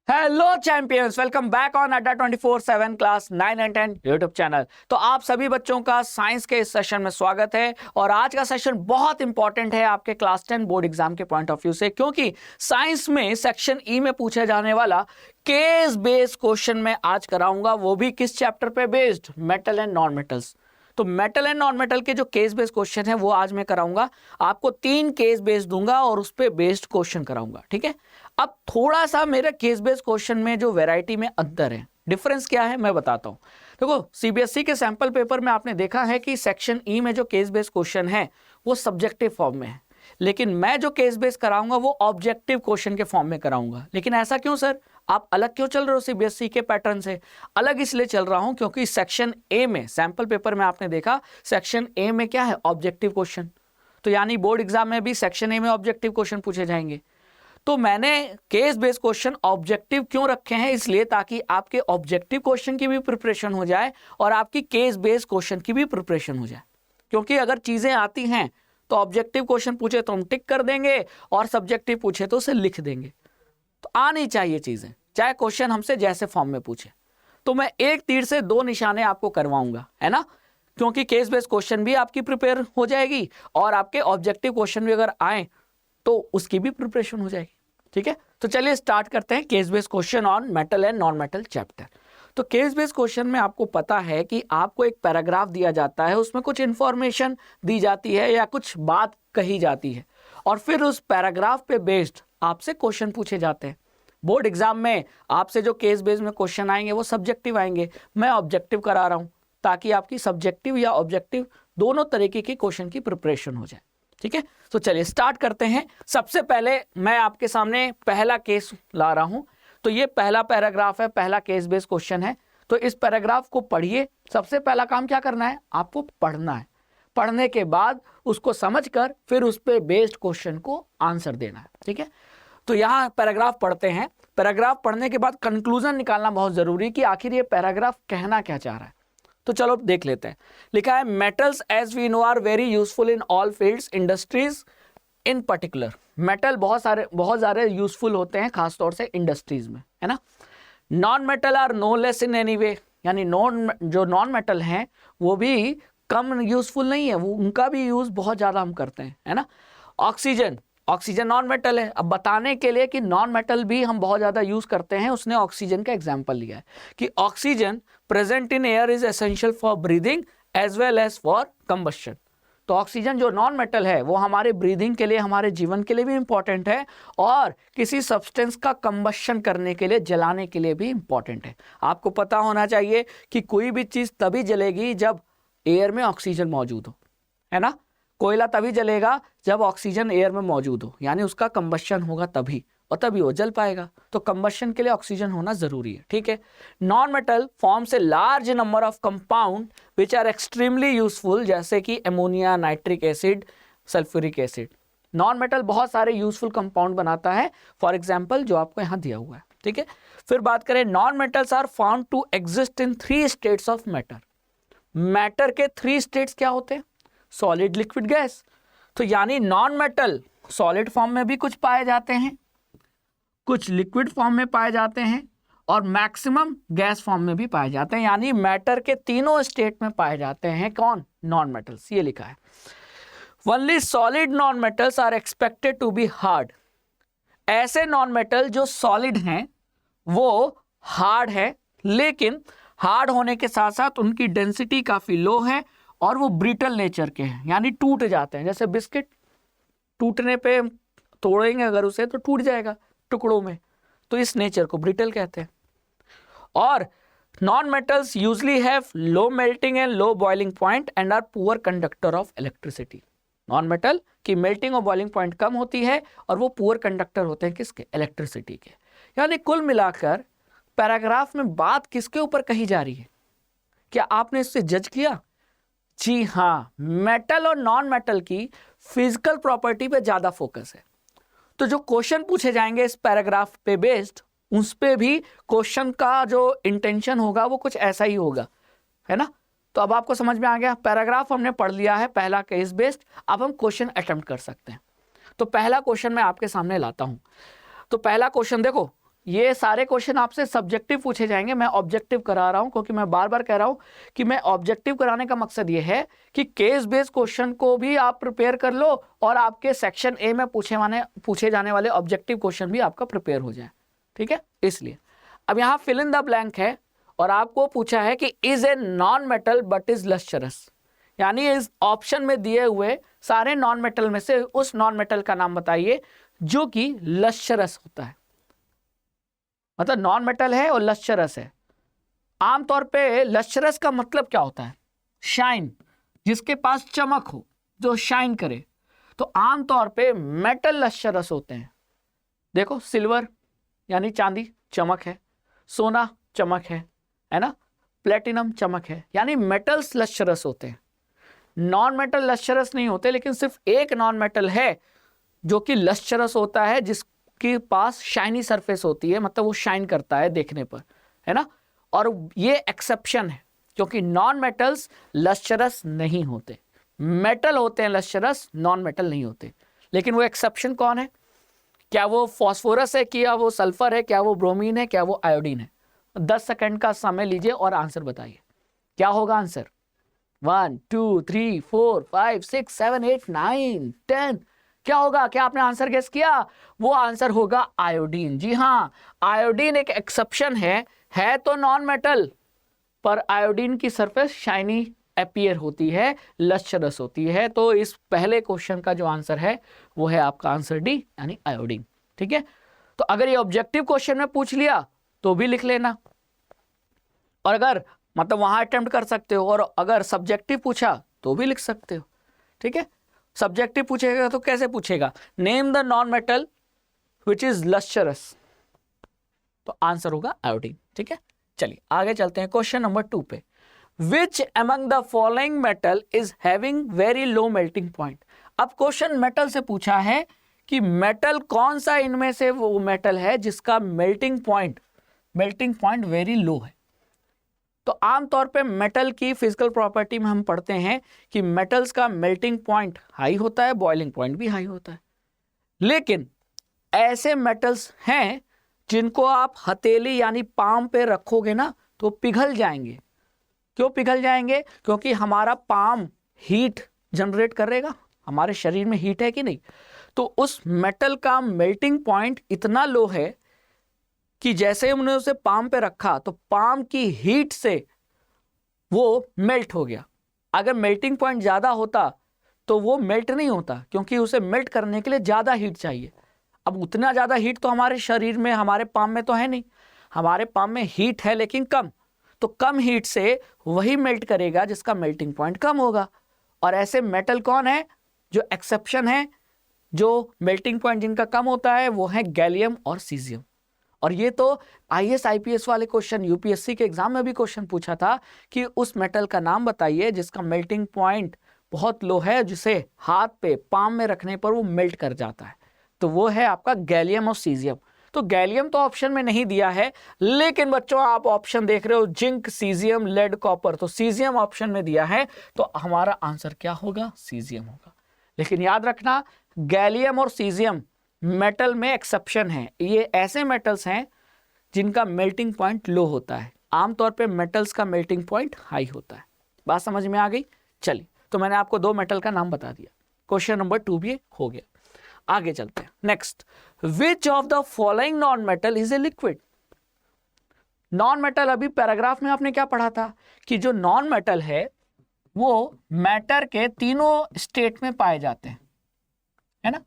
Hello champions, welcome back on अड्डा 24/7 class 9 and 10 YouTube channel. तो आप सभी बच्चों का साइंस के इस सेशन में स्वागत है और आज का सेशन बहुत इंपॉर्टेंट है आपके क्लास 10 बोर्ड एग्जाम के पॉइंट ऑफ व्यू से, क्योंकि साइंस में सेक्शन ई में पूछा जाने वाला केस बेस्ड क्वेश्चन मैं आज कराऊंगा, वो भी किस चैप्टर पे based, metal and non metals. तो मेटल एंड नॉन मेटल के जो केस बेस्ड क्वेश्चन है वो आज मैं कराऊंगा आपको। 3 केस बेस्ड दूंगा और उस पर बेस्ड क्वेश्चन कराऊंगा, ठीक है। अब थोड़ा सा मेरे केस बेस्ड क्वेश्चन में जो वैरायटी में अंतर है, डिफरेंस क्या है मैं बताता हूं। देखो, सीबीएसई के सैंपल पेपर में आपने देखा है कि सेक्शन ई में जो केस बेस्ड क्वेश्चन है वो सब्जेक्टिव फॉर्म में है, लेकिन मैं जो केस बेस्ड कराऊंगा वो ऑब्जेक्टिव क्वेश्चन के फॉर्म में कराऊंगा। लेकिन ऐसा क्यों सर, आप अलग क्यों चल रहे हो सीबीएसई के पैटर्न से? अलग इसलिए चल रहा हूं क्योंकि सेक्शन ए में सैंपल पेपर में आपने देखा सेक्शन ए में क्या है, ऑब्जेक्टिव क्वेश्चन। तो यानी बोर्ड एग्जाम में भी सेक्शन ए में ऑब्जेक्टिव क्वेश्चन पूछे जाएंगे। तो मैंने केस बेस्ड क्वेश्चन ऑब्जेक्टिव क्यों रखे हैं, इसलिए ताकि आपके ऑब्जेक्टिव क्वेश्चन की भी प्रिपरेशन हो जाए और आपकी केस बेस्ड क्वेश्चन की भी प्रिपरेशन हो जाए। क्योंकि अगर चीजें आती हैं तो ऑब्जेक्टिव क्वेश्चन पूछे तो हम टिक कर देंगे और सब्जेक्टिव पूछे तो उसे लिख देंगे। तो आनी चाहिए चीजें, चाहे क्वेश्चन हमसे जैसे फॉर्म में पूछे। तो मैं एक तीर से 2 निशाने आपको करवाऊंगा, है ना, क्योंकि केस बेस्ड क्वेश्चन भी आपकी प्रिपेयर हो जाएगी और आपके ऑब्जेक्टिव क्वेश्चन भी अगर आए तो उसकी भी प्रिपरेशन हो जाएगी, ठीक है। तो चलिए स्टार्ट करते हैं case based question on metal and non metal chapter. तो केस बेस्ड क्वेश्चन में आपको पता है कि आपको एक पैराग्राफ दिया जाता है, उसमें कुछ इंफॉर्मेशन दी जाती है या कुछ बात कही जाती है और फिर उस पैराग्राफ पे बेस्ड आपसे क्वेश्चन पूछे जाते हैं। बोर्ड एग्जाम में आपसे जो केस बेस्ड में क्वेश्चन आएंगे वो सब्जेक्टिव आएंगे, मैं ऑब्जेक्टिव करा रहा हूं ताकि आपकी सब्जेक्टिव या ऑब्जेक्टिव दोनों तरीके के क्वेश्चन की प्रिपरेशन हो जाए, ठीक है। तो चलिए स्टार्ट करते हैं। सबसे पहले मैं आपके सामने पहला केस ला रहा हूं। तो ये पहला पैराग्राफ है, पहला केस बेस्ड क्वेश्चन है। तो इस पैराग्राफ को पढ़िए। सबसे पहला काम क्या करना है, आपको पढ़ना है। पढ़ने के बाद उसको समझकर फिर उस पे बेस्ड क्वेश्चन को आंसर देना है, ठीक है। तो यहाँ पैराग्राफ पढ़ते हैं। पैराग्राफ पढ़ने के बाद कंक्लूजन निकालना बहुत जरूरी कि आखिर ये पैराग्राफ कहना क्या चाह रहा है। तो चलो देख लेते हैं। लिखा है, metals as we know are very useful in all fields industries in particular. Metal बहुत सारे यूजफुल होते हैं, खासतौर से इंडस्ट्रीज में, है ना। Non metal are no less in any way, यानी नॉन मेटल हैं वो भी कम यूजफुल नहीं है, वो उनका भी यूज बहुत ज्यादा हम करते हैं, है ना। ऑक्सीजन नॉन मेटल है। अब बताने के लिए कि नॉन मेटल भी हम बहुत ज्यादा यूज करते हैं, उसने ऑक्सीजन का एग्जांपल लिया है कि oxygen present in air is essential for breathing as well as for combustion. तो ऑक्सीजन जो नॉन मेटल है वो हमारे ब्रीदिंग के लिए, हमारे जीवन के लिए भी इंपॉर्टेंट है और किसी सब्सटेंस का कंबस्शन करने के लिए, जलाने के लिए भी इंपॉर्टेंट है। आपको पता होना चाहिए कि कोई भी चीज तभी जलेगी जब एयर में ऑक्सीजन मौजूद हो, है ना। कोयला तभी जलेगा जब ऑक्सीजन एयर में मौजूद हो, यानी उसका कंबस्शन होगा तभी, और तभी वो जल पाएगा। तो कंबस्शन के लिए ऑक्सीजन होना जरूरी है, ठीक है। Non metal forms a large number of compound which are extremely useful, जैसे कि ammonia, nitric acid, sulphuric acid. Non metal बहुत सारे यूजफुल कंपाउंड बनाता है, फॉर एग्जाम्पल जो आपको यहाँ दिया हुआ है, ठीक है। फिर बात करें, non metals are found to exist in 3 states of matter. Matter के 3 स्टेट्स क्या होते हैं, सॉलिड, लिक्विड, गैस। तो यानी नॉन मेटल सॉलिड फॉर्म में भी कुछ पाए जाते हैं, कुछ लिक्विड फॉर्म में पाए जाते हैं और मैक्सिमम गैस फॉर्म में भी पाए जाते हैं। यानी मैटर के तीनों स्टेट में पाए जाते हैं कौन, नॉन मेटल्स। ये लिखा है, only solid non metals are expected to be hard. ऐसे नॉन मेटल जो सॉलिड हैं वो हार्ड है, लेकिन हार्ड होने के साथ साथ उनकी डेंसिटी काफी लो है और वो ब्रिटल नेचर के हैं, यानी टूट जाते हैं। जैसे बिस्किट टूटने पे तोड़ेंगे अगर उसे तो टूट जाएगा टुकड़ों में, तो इस नेचर को ब्रिटल कहते हैं। और non metals usually have low melting and low boiling point and are poor conductor of electricity. Non metal की मेल्टिंग और बॉइलिंग पॉइंट कम होती है और वो पुअर कंडक्टर होते हैं किसके, इलेक्ट्रिसिटी के। यानी कुल मिलाकर पैराग्राफ में बात किसके ऊपर कही जा रही है, क्या आपने इससे जज किया? जी हाँ, मेटल और नॉन मेटल की फिजिकल प्रॉपर्टी पे ज्यादा फोकस है। तो जो क्वेश्चन पूछे जाएंगे इस पैराग्राफ पे बेस्ड, उस पे भी क्वेश्चन का जो इंटेंशन होगा वो कुछ ऐसा ही होगा, है ना। तो अब आपको समझ में आ गया, पैराग्राफ हमने पढ़ लिया है, पहला केस बेस्ड। अब हम क्वेश्चन अटेम्प्ट कर सकते हैं। तो पहला क्वेश्चन मैं आपके सामने लाता हूं। तो पहला क्वेश्चन देखो, ये सारे क्वेश्चन आपसे सब्जेक्टिव पूछे जाएंगे, मैं ऑब्जेक्टिव करा रहा हूं क्योंकि मैं बार बार कह रहा हूं कि मैं ऑब्जेक्टिव कराने का मकसद ये है कि केस बेस्ड क्वेश्चन को भी आप प्रिपेयर कर लो और आपके सेक्शन ए में पूछे जाने वाले ऑब्जेक्टिव क्वेश्चन भी आपका प्रिपेयर हो जाए, ठीक है। इसलिए अब यहाँ फिल इन द ब्लैंक है और आपको पूछा है कि is a non metal but is lustrous, यानी इस ऑप्शन में दिए हुए सारे नॉन मेटल में से उस नॉन मेटल का नाम बताइए जो कि लस्टरस होता है। मतलब नॉन मेटल है और लस्टरस है। आमतौर पे लस्टरस का मतलब क्या होता है? शाइन, जिसके पास चमक हो, जो शाइन करे। तो आमतौर पे मेटल लस्टरस होते हैं। देखो सिल्वर यानी चांदी चमक है, सोना चमक है ना, प्लेटिनम चमक है, यानी मेटल्स लस्टरस होते हैं। नॉन मेटल लस्टरस नहीं होते, लेकिन सिर्फ एक नॉन मेटल है जो कि लस्टरस होता है, जिसके पास शाइनी सरफेस होती है, मतलब वो शाइन करता है देखने पर, है ना। और ये एक्सेप्शन है क्योंकि नॉन मेटल्स लस्टरस नहीं होते, मेटल होते हैं लस्टरस, नॉन मेटल नहीं होते। लेकिन वो एक्सेप्शन कौन है? क्या वो फॉस्फोरस है, क्या वो सल्फर है, क्या वो ब्रोमीन है, क्या वो आयोडीन है? 10 सेकंड का समय लीजिए और आंसर बताइए क्या होगा आंसर। 1 2 3 4 5 6 7 8 9 10 क्या होगा? क्या आपने आंसर गेस किया? वो आंसर होगा आयोडीन। जी हाँ, आयोडीन एक एक्सेप्शन है तो नॉन मेटल, पर आयोडीन की सरफेस शाइनी अपीयर होती है, लस्टरस होती है। तो इस पहले क्वेश्चन का जो आंसर है वो है आपका आंसर डी, यानी आयोडीन, ठीक है। तो अगर ये ऑब्जेक्टिव क्वेश्चन में पूछ लिया तो भी लिख लेना, और अगर मतलब वहां अटेम्प्ट कर सकते हो, और अगर सब्जेक्टिव पूछा तो भी लिख सकते हो, ठीक है। सब्जेक्टिव पूछेगा तो कैसे पूछेगा? Name the non metal which is lustrous, तो आंसर होगा आयोडीन, ठीक है। चलिए आगे चलते हैं क्वेश्चन नंबर 2 पे। Which among the following metal is having very low melting point. अब क्वेश्चन मेटल से पूछा है कि मेटल कौन सा इनमें से वो मेटल है जिसका मेल्टिंग पॉइंट वेरी लो है। तो आमतौर पे मेटल की फिजिकल प्रॉपर्टी में हम पढ़ते हैं कि मेटल्स का मेल्टिंग पॉइंट हाई होता है, बॉइलिंग पॉइंट भी हाई होता है। लेकिन ऐसे मेटल्स हैं जिनको आप हथेली यानी पाम पे रखोगे ना तो पिघल जाएंगे। क्यों पिघल जाएंगे? क्योंकि हमारा पाम हीट जनरेट करेगा, हमारे शरीर में हीट है कि नहीं। तो उस मेटल का मेल्टिंग पॉइंट इतना लो है कि जैसे हमने उसे पाम पे रखा तो पाम की हीट से वो मेल्ट हो गया। अगर मेल्टिंग पॉइंट ज्यादा होता तो वो मेल्ट नहीं होता, क्योंकि उसे मेल्ट करने के लिए ज्यादा हीट चाहिए। अब उतना ज्यादा हीट तो हमारे शरीर में, हमारे पाम में तो है नहीं। हमारे पाम में हीट है लेकिन कम, तो कम हीट से वही मेल्ट करेगा जिसका मेल्टिंग पॉइंट कम होगा। और ऐसे मेटल कौन है जो एक्सेप्शन है, जो मेल्टिंग पॉइंट जिनका कम होता है, वो है गैलियम और सीजियम। और ये तो IAS IPS वाले क्वेश्चन, UPSC के एग्जाम में भी क्वेश्चन पूछा था कि उस मेटल का नाम बताइए जिसका मेल्टिंग पॉइंट बहुत लो है, जिसे हाथ पे पाम में रखने पर वो मेल्ट कर जाता है। तो वो है आपका गैलियम और सीजियम। तो गैलियम तो ऑप्शन में नहीं दिया है, लेकिन बच्चों आप ऑप्शन देख रहे हो जिंक, सीजियम, लेड, कॉपर, तो सीजियम ऑप्शन में दिया है, तो हमारा आंसर क्या होगा? सीजियम होगा। लेकिन याद रखना गैलियम और सीजियम मेटल में एक्सेप्शन है। ये ऐसे मेटल्स हैं जिनका मेल्टिंग पॉइंट लो होता है। आमतौर पे मेटल्स का मेल्टिंग पॉइंट हाई होता है। बात समझ में आ गई? चलिए, तो मैंने आपको 2 मेटल का नाम बता दिया। क्वेश्चन नंबर 2 भी हो गया। आगे चलते हैं। Next, which of the following non metal is a liquid. Non metal, अभी पैराग्राफ में आपने क्या पढ़ा था कि जो नॉन मेटल है वो मैटर के तीनों स्टेट में पाए जाते हैं, है ना।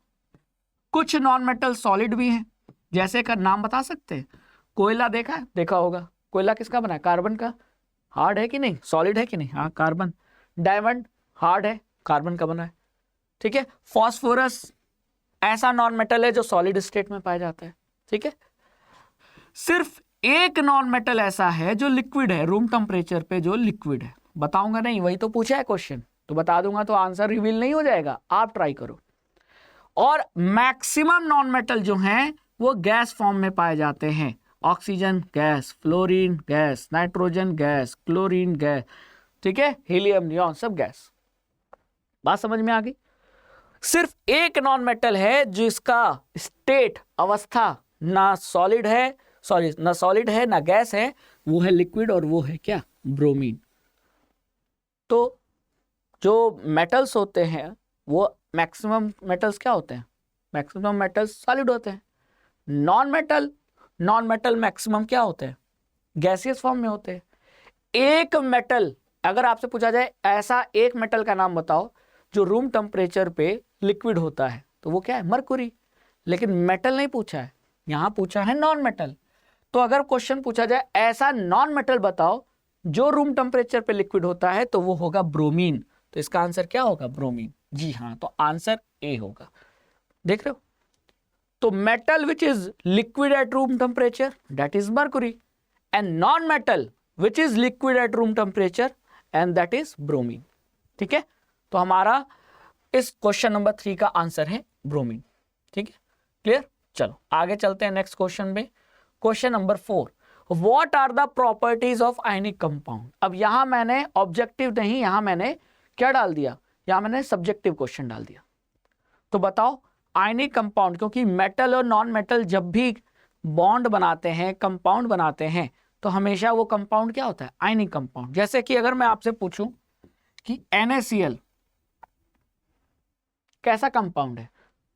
कुछ नॉन मेटल सॉलिड भी हैं, जैसे का नाम बता सकते हैं? कोयला देखा होगा। कोयला किसका बना है? कार्बन का। हार्ड है कि नहीं? सॉलिड है कि नहीं? हाँ, कार्बन। डायमंड हार्ड है, कार्बन का बना है, ठीक है। फॉस्फोरस ऐसा नॉन मेटल है जो सॉलिड स्टेट में पाया जाता है, ठीक है। सिर्फ एक नॉन मेटल ऐसा है जो लिक्विड है, रूम टेम्परेचर पे जो लिक्विड है। बताऊंगा नहीं, वही तो पूछा है क्वेश्चन, तो बता दूंगा तो आंसर रिवील नहीं हो जाएगा। आप ट्राई करो। और मैक्सिमम नॉन मेटल जो हैं वो गैस फॉर्म में पाए जाते हैं। Oxygen gas, fluorine gas, nitrogen gas, chlorine gas, ठीक है, हीलियम, नियॉन, सब गैस। बात समझ में आ गई? सिर्फ एक नॉन मेटल है जिसका स्टेट, अवस्था, ना सॉलिड है, सॉरी ना सॉलिड है ना गैस है, वो है लिक्विड और वो है क्या, ब्रोमीन। तो जो मेटल्स होते हैं वो मैक्सिमम मेटल्स क्या होते हैं, मैक्सिमम मेटल्स सॉलिड होते हैं। नॉन मेटल मैक्सिमम क्या होते हैं, गैसियस फॉर्म में होते हैं। एक मेटल, अगर आपसे पूछा जाए ऐसा एक मेटल का नाम बताओ जो रूम टेम्परेचर पे लिक्विड होता है, तो वो क्या है, मरकुरी। लेकिन मेटल नहीं पूछा है, यहां पूछा है नॉन मेटल। तो अगर क्वेश्चन पूछा जाए ऐसा नॉन मेटल बताओ जो रूम टेम्परेचर पे लिक्विड होता है, तो वो होगा ब्रोमीन। तो इसका आंसर क्या होगा, ब्रोमीन। जी हाँ, तो आंसर ए होगा। देख रहे हो, तो metal which is liquid at room temperature that is mercury, and non metal which is liquid at room temperature and that is bromine. ठीक है, तो हमारा इस क्वेश्चन नंबर 3 का आंसर है ब्रोमीन। ठीक है, क्लियर। चलो आगे चलते हैं नेक्स्ट क्वेश्चन में। Question number 4, what are the properties of ionic compound. अब यहां मैंने ऑब्जेक्टिव नहीं, यहां मैंने क्या डाल दिया, यहां मैंने सब्जेक्टिव क्वेश्चन डाल दिया। तो बताओ आयनिक कंपाउंड, क्योंकि मेटल और नॉन मेटल जब भी बॉन्ड बनाते हैं, कंपाउंड बनाते हैं, तो हमेशा वो कंपाउंड क्या होता है, आयनिक कंपाउंड। जैसे कि अगर मैं आपसे पूछूं कि NaCl कैसा कंपाउंड है,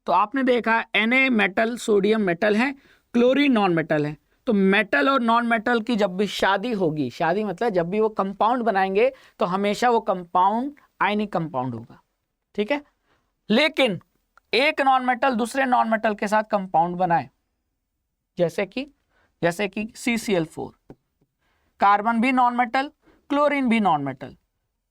तो आपने देखा Na मेटल, सोडियम मेटल है, क्लोरीन नॉन मेटल है। तो मेटल और नॉन मेटल की जब भी शादी होगी, शादी मतलब जब भी वो कंपाउंड बनाएंगे, तो हमेशा वो कंपाउंड आयनिक कंपाउंड होगा। ठीक है, लेकिन एक नॉन मेटल दूसरे नॉन मेटल के साथ कंपाउंड बनाए, जैसे कि CCl4, कार्बन भी नॉन मेटल, क्लोरीन भी नॉन मेटल।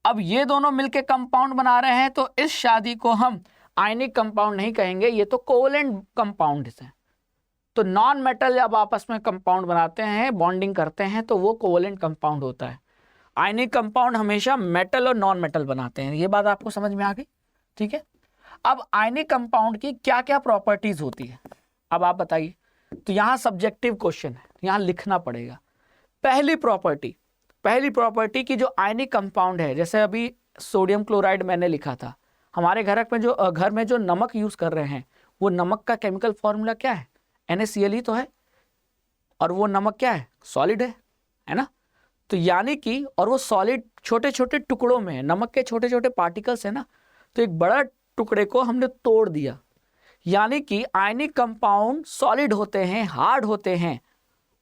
अब ये दोनों मिलके कंपाउंड बना रहे हैं, तो इस शादी को हम आयनिक कंपाउंड नहीं कहेंगे, ये तो कोवेलेंट कंपाउंड है। तो नॉन मेटल जब आपस में कंपाउंड बनाते हैं, बॉन्डिंग करते हैं, तो वो कोवेलेंट कंपाउंड होता है। आयनिक कंपाउंड हमेशा मेटल और नॉन मेटल बनाते हैं। ये बात आपको समझ में आ गई। ठीक है, अब आयनिक कंपाउंड की क्या क्या प्रॉपर्टीज होती है, अब आप बताइए। तो यहां सब्जेक्टिव क्वेश्चन है, यहां लिखना पड़ेगा। पहली प्रॉपर्टी की जो आयनिक कंपाउंड है, जैसे अभी सोडियम क्लोराइड मैंने लिखा था, हमारे घर में जो नमक यूज कर रहे हैं, वो नमक का केमिकल फॉर्मूला क्या है, NaCl ही तो है, और वो नमक क्या है, सॉलिड है ना। तो यानी कि, और वो सॉलिड छोटे छोटे टुकड़ों में है, नमक के छोटे छोटे पार्टिकल्स है ना, तो एक बड़ा टुकड़े को हमने तोड़ दिया। यानी कि आयनिक कंपाउंड सॉलिड होते हैं, हार्ड होते हैं,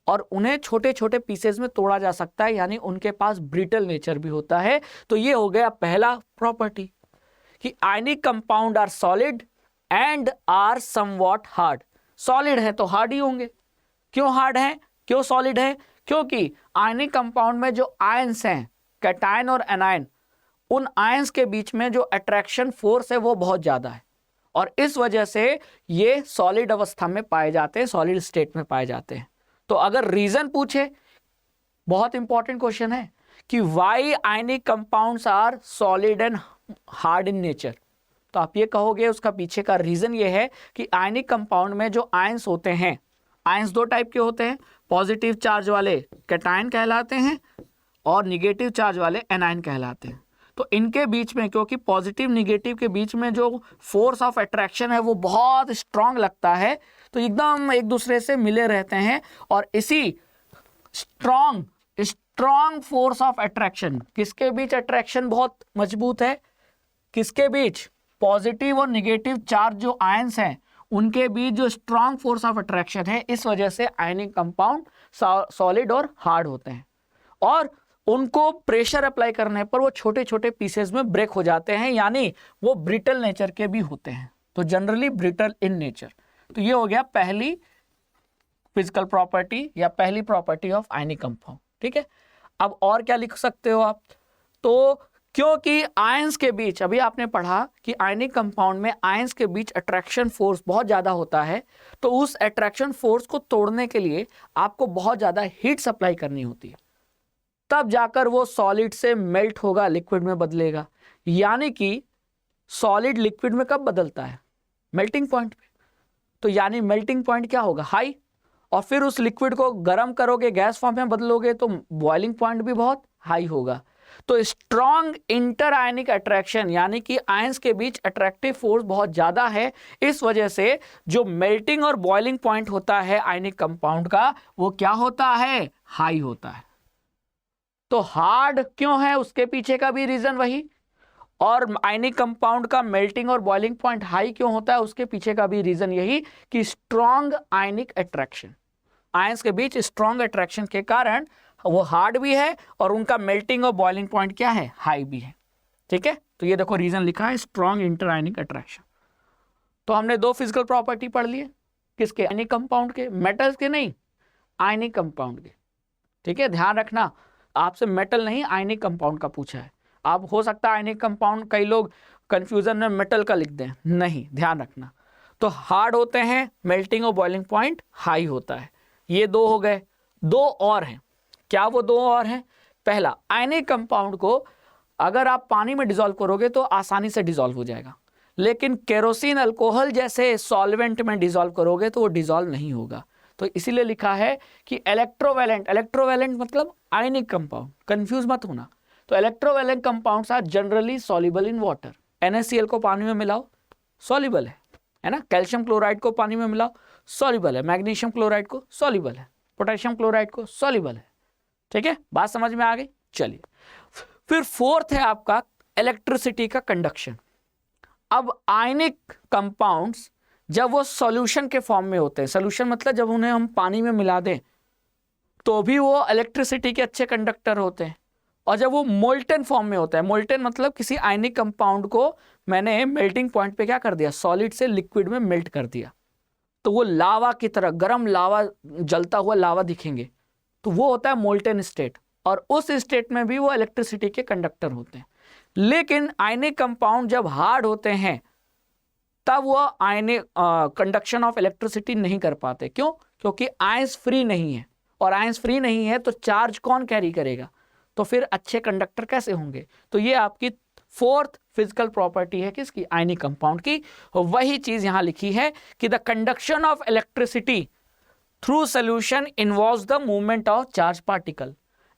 और उन्हें छोटे छोटे पीसेस में तोड़ा जा सकता है, यानी उनके पास ब्रिटल नेचर भी होता है। तो ये हो गया पहला प्रॉपर्टी कि ionic compound are solid and are somewhat hard. Solid है तो हार्ड ही होंगे। क्यों हार्ड है, क्यों सॉलिड है, क्योंकि आयनिक कंपाउंड में जो आयंस हैं, कैटायन और एनायन, उन आयंस के बीच में जो अट्रैक्शन फोर्स है वो बहुत ज्यादा है, और इस वजह से ये सॉलिड अवस्था में पाए जाते हैं, सॉलिड स्टेट में पाए जाते हैं। तो अगर रीजन पूछे, बहुत इंपॉर्टेंट क्वेश्चन है कि why ionic compounds are solid and hard in nature, तो आप ये कहोगे उसका पीछे का रीजन ये है कि आयनिक कंपाउंड में जो आयंस होते हैं, आयंस दो टाइप के होते हैं, पॉजिटिव चार्ज वाले कैटायन कहलाते हैं और निगेटिव चार्ज वाले एनायन कहलाते हैं। तो इनके बीच में, क्योंकि पॉजिटिव निगेटिव के बीच में जो फोर्स ऑफ अट्रैक्शन है वो बहुत स्ट्रांग लगता है, तो एकदम एक दूसरे से मिले रहते हैं, और इसी स्ट्रांग फोर्स ऑफ अट्रैक्शन, किसके बीच अट्रैक्शन बहुत मजबूत है, किसके बीच, पॉजिटिव और निगेटिव चार्ज जो आयंस हैं उनके बीच जो स्ट्रांग फोर्स ऑफ अट्रैक्शन है, इस वजह से आयनिक कंपाउंड सॉलिड और हार्ड होते हैं, और उनको प्रेशर अप्लाई करने पर वो छोटे छोटे पीसेस में ब्रेक हो जाते हैं, यानी वो ब्रिटल नेचर के भी होते हैं, तो जनरली ब्रिटल इन नेचर। तो ये हो गया पहली फिजिकल प्रॉपर्टी या पहली प्रॉपर्टी ऑफ आयनिक कंपाउंड। ठीक है, अब और क्या लिख सकते हो आप, तो क्योंकि आयंस के बीच, अभी आपने पढ़ा कि आयनिक कंपाउंड में आयंस के बीच अट्रैक्शन फोर्स बहुत ज्यादा होता है, तो उस अट्रैक्शन फोर्स को तोड़ने के लिए आपको बहुत ज्यादा हीट सप्लाई करनी होती है, तब जाकर वो सॉलिड से मेल्ट होगा, लिक्विड में बदलेगा। यानी कि सॉलिड लिक्विड में कब बदलता है, मेल्टिंग पॉइंट पे। तो यानी मेल्टिंग पॉइंट क्या होगा, हाई, और फिर उस लिक्विड को गर्म करोगे, गैस फॉर्म में बदलोगे, तो बॉइलिंग पॉइंट भी बहुत हाई होगा। तो स्ट्रॉन्ग इंटर आयनिक अट्रैक्शन यानी कि आयंस के बीच अट्रैक्टिव फोर्स बहुत ज्यादा है, इस वजह से जो मेल्टिंग और बॉइलिंग पॉइंट होता है आयनिक कंपाउंड का वो क्या होता है, हाई होता है। तो हार्ड क्यों है उसके पीछे का भी रीजन वही, और आयनिक कंपाउंड का मेल्टिंग और बॉइलिंग पॉइंट हाई क्यों होता है उसके पीछे का भी रीजन यही कि स्ट्रॉन्ग आयनिक अट्रैक्शन, आयंस के बीच स्ट्रॉन्ग अट्रैक्शन के कारण वो हार्ड भी है और उनका मेल्टिंग और बॉइलिंग पॉइंट क्या है, हाई भी है। ठीक है, तो ये देखो रीजन लिखा है स्ट्रॉन्ग इंटर आयनिक अट्रैक्शन। तो हमने दो फिजिकल प्रॉपर्टी पढ़ लिए, किसके, आयनिक कंपाउंड के, मेटल्स के नहीं, आयनिक कंपाउंड के। ठीक है, ध्यान रखना आपसे मेटल नहीं आयनिक कंपाउंड का पूछा है। आप हो सकता है आयनिक कंपाउंड कई लोग कंफ्यूजन में मेटल का लिख दें, नहीं, ध्यान रखना। तो हार्ड होते हैं, मेल्टिंग और बॉइलिंग पॉइंट हाई होता है। ये दो हो गए, दो और हैं। क्या वो दो और हैं? पहला, आयनिक कंपाउंड को अगर आप पानी में डिसॉल्व करोगे तो आसानी से डिसॉल्व हो जाएगा, लेकिन केरोसिन अल्कोहल जैसे सॉल्वेंट में डिसॉल्व करोगे तो वो डिसॉल्व नहीं होगा। तो इसीलिए लिखा है कि इलेक्ट्रोवैलेंट, इलेक्ट्रोवैलेंट मतलब आयनिक कंपाउंड, कंफ्यूज मत होना। तो electrovalent compounds are generally soluble in water. NaCl को पानी में मिलाओ, सॉल्युबल है ना। कैल्शियम क्लोराइड को पानी में मिलाओ, सॉल्युबल है। मैग्नीशियम क्लोराइड को सॉल्युबल है। पोटेशियम क्लोराइड को सॉल्युबल है। ठीक है, बात समझ में आ गई। चलिए, फिर फोर्थ है आपका इलेक्ट्रिसिटी का कंडक्शन। अब आयनिक कंपाउंड्स जब वो सॉल्यूशन के फॉर्म में होते हैं, सॉल्यूशन मतलब जब उन्हें हम पानी में मिला दें तो भी वो इलेक्ट्रिसिटी के अच्छे कंडक्टर होते हैं। और जब वो मोल्टन फॉर्म में होता है, मोल्टन मतलब किसी आयनिक कंपाउंड को मैंने मेल्टिंग पॉइंट पे क्या कर दिया, सॉलिड से लिक्विड में मेल्ट कर दिया, तो वो लावा की तरह, गर्म लावा, जलता हुआ लावा दिखेंगे, तो वो होता है मोल्टन स्टेट। और उस स्टेट में भी वो इलेक्ट्रिसिटी के कंडक्टर होते हैं। लेकिन आयनिक कंपाउंड जब हार्ड होते हैं तब वो आयनिक कंडक्शन ऑफ इलेक्ट्रिसिटी नहीं कर पाते। क्यों? क्योंकि आयंस फ्री नहीं है, और आयंस फ्री नहीं है तो चार्ज कौन कैरी करेगा, तो फिर अच्छे कंडक्टर कैसे होंगे। तो ये आपकी फोर्थ फिजिकल प्रॉपर्टी है किसकी, आयनिक कंपाउंड की। वही चीज यहां लिखी है कि the conduction of electricity through solution involves the movement of charge particle.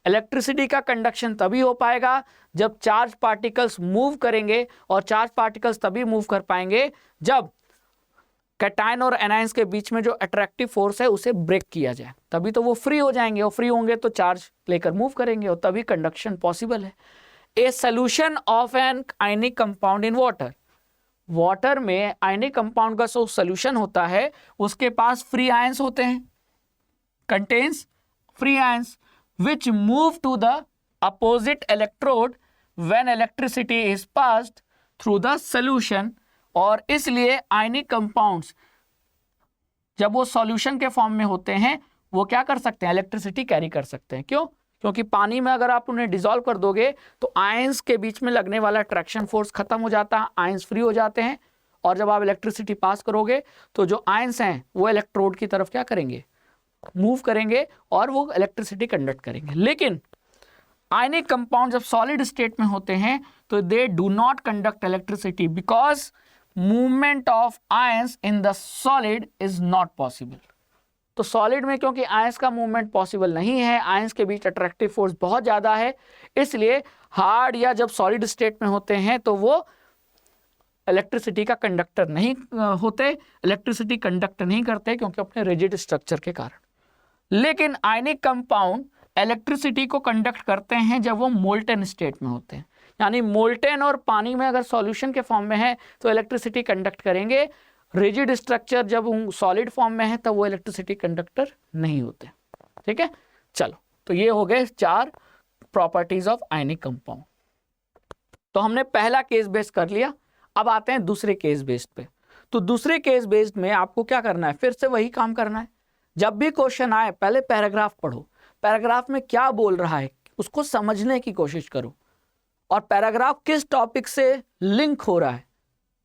Electricity का कंडक्शन तभी हो पाएगा जब चार्ज पार्टिकल्स मूव करेंगे, और चार्ज पार्टिकल्स तभी मूव कर पाएंगे जब कैटायन और एनायंस के बीच में जो अट्रैक्टिव फोर्स है उसे ब्रेक किया जाए, तभी तो वो फ्री हो जाएंगे, और फ्री होंगे तो चार्ज लेकर मूव करेंगे, और तभी कंडक्शन पॉसिबल है। A solution of an ionic compound in water, water में आयनिक कंपाउंड का जो सोल्यूशन होता है उसके पास फ्री आयंस होते हैं, contains free ions which move to the opposite electrode when electricity is passed through the solution। और इसलिए आयनिक कंपाउंड्स जब वो सॉल्यूशन के फॉर्म में होते हैं वो क्या कर सकते हैं, इलेक्ट्रिसिटी कैरी कर सकते हैं। क्यों? क्योंकि पानी में अगर आप उन्हें डिसॉल्व कर दोगे तो आयंस के बीच में लगने वाला अट्रैक्शन फोर्स खत्म हो जाता है, आयंस फ्री हो जाते हैं, और जब आप इलेक्ट्रिसिटी पास करोगे तो जो आयंस हैं वो इलेक्ट्रोड की तरफ क्या करेंगे, मूव करेंगे, और वो इलेक्ट्रिसिटी कंडक्ट करेंगे। लेकिन आयनिक कंपाउंड जब सॉलिड स्टेट में होते हैं तो they do not conduct electricity because movement of ions in the solid is not possible. तो सॉलिड में क्योंकि आयंस का मूवमेंट पॉसिबल नहीं है, आयंस के बीच अट्रैक्टिव फोर्स बहुत ज्यादा है, इसलिए हार्ड या जब सॉलिड स्टेट में होते हैं तो वो इलेक्ट्रिसिटी का कंडक्टर नहीं होते, इलेक्ट्रिसिटी कंडक्ट नहीं करते क्योंकि अपने रिजिड स्ट्रक्चर के कारण। लेकिन आयनिक कंपाउंड इलेक्ट्रिसिटी को कंडक्ट करते हैं जब वो मोल्टन स्टेट में होते हैं, यानी मोल्टन और पानी में अगर सॉल्यूशन के फॉर्म में है तो इलेक्ट्रिसिटी कंडक्ट करेंगे, रिजिड स्ट्रक्चर जब सॉलिड फॉर्म में है तब वो इलेक्ट्रिसिटी कंडक्टर नहीं होते। ठीक है, चलो, तो ये हो गए 4 प्रॉपर्टीज ऑफ आयनिक कंपाउंड। तो हमने पहला केस बेस्ड कर लिया, अब आते हैं दूसरे केस बेस्ड पे। तो दूसरे केस बेस्ड में आपको क्या करना है, फिर से वही काम करना है। जब भी क्वेश्चन आए पहले पैराग्राफ पढ़ो, पैराग्राफ में क्या बोल रहा है उसको समझने की कोशिश करो, और पैराग्राफ किस टॉपिक से लिंक हो रहा है,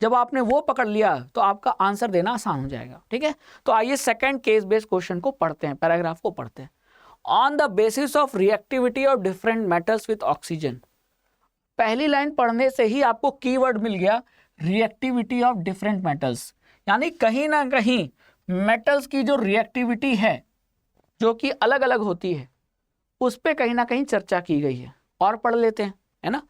जब आपने वो पकड़ लिया तो आपका आंसर देना आसान हो जाएगा। ठीक है, तो आइए सेकंड केस बेस्ड क्वेश्चन को पढ़ते हैं, पैराग्राफ को पढ़ते हैं। On the basis of reactivity of different metals with oxygen. पहली लाइन पढ़ने से ही आपको कीवर्ड मिल गया, रिएक्टिविटी ऑफ डिफरेंट मेटल्स, यानी कहीं ना कहीं मेटल्स की जो रिएक्टिविटी है जो कि अलग अलग होती है उस पे कहीं ना कहीं चर्चा की गई है। और पढ़ लेते हैं, है ना।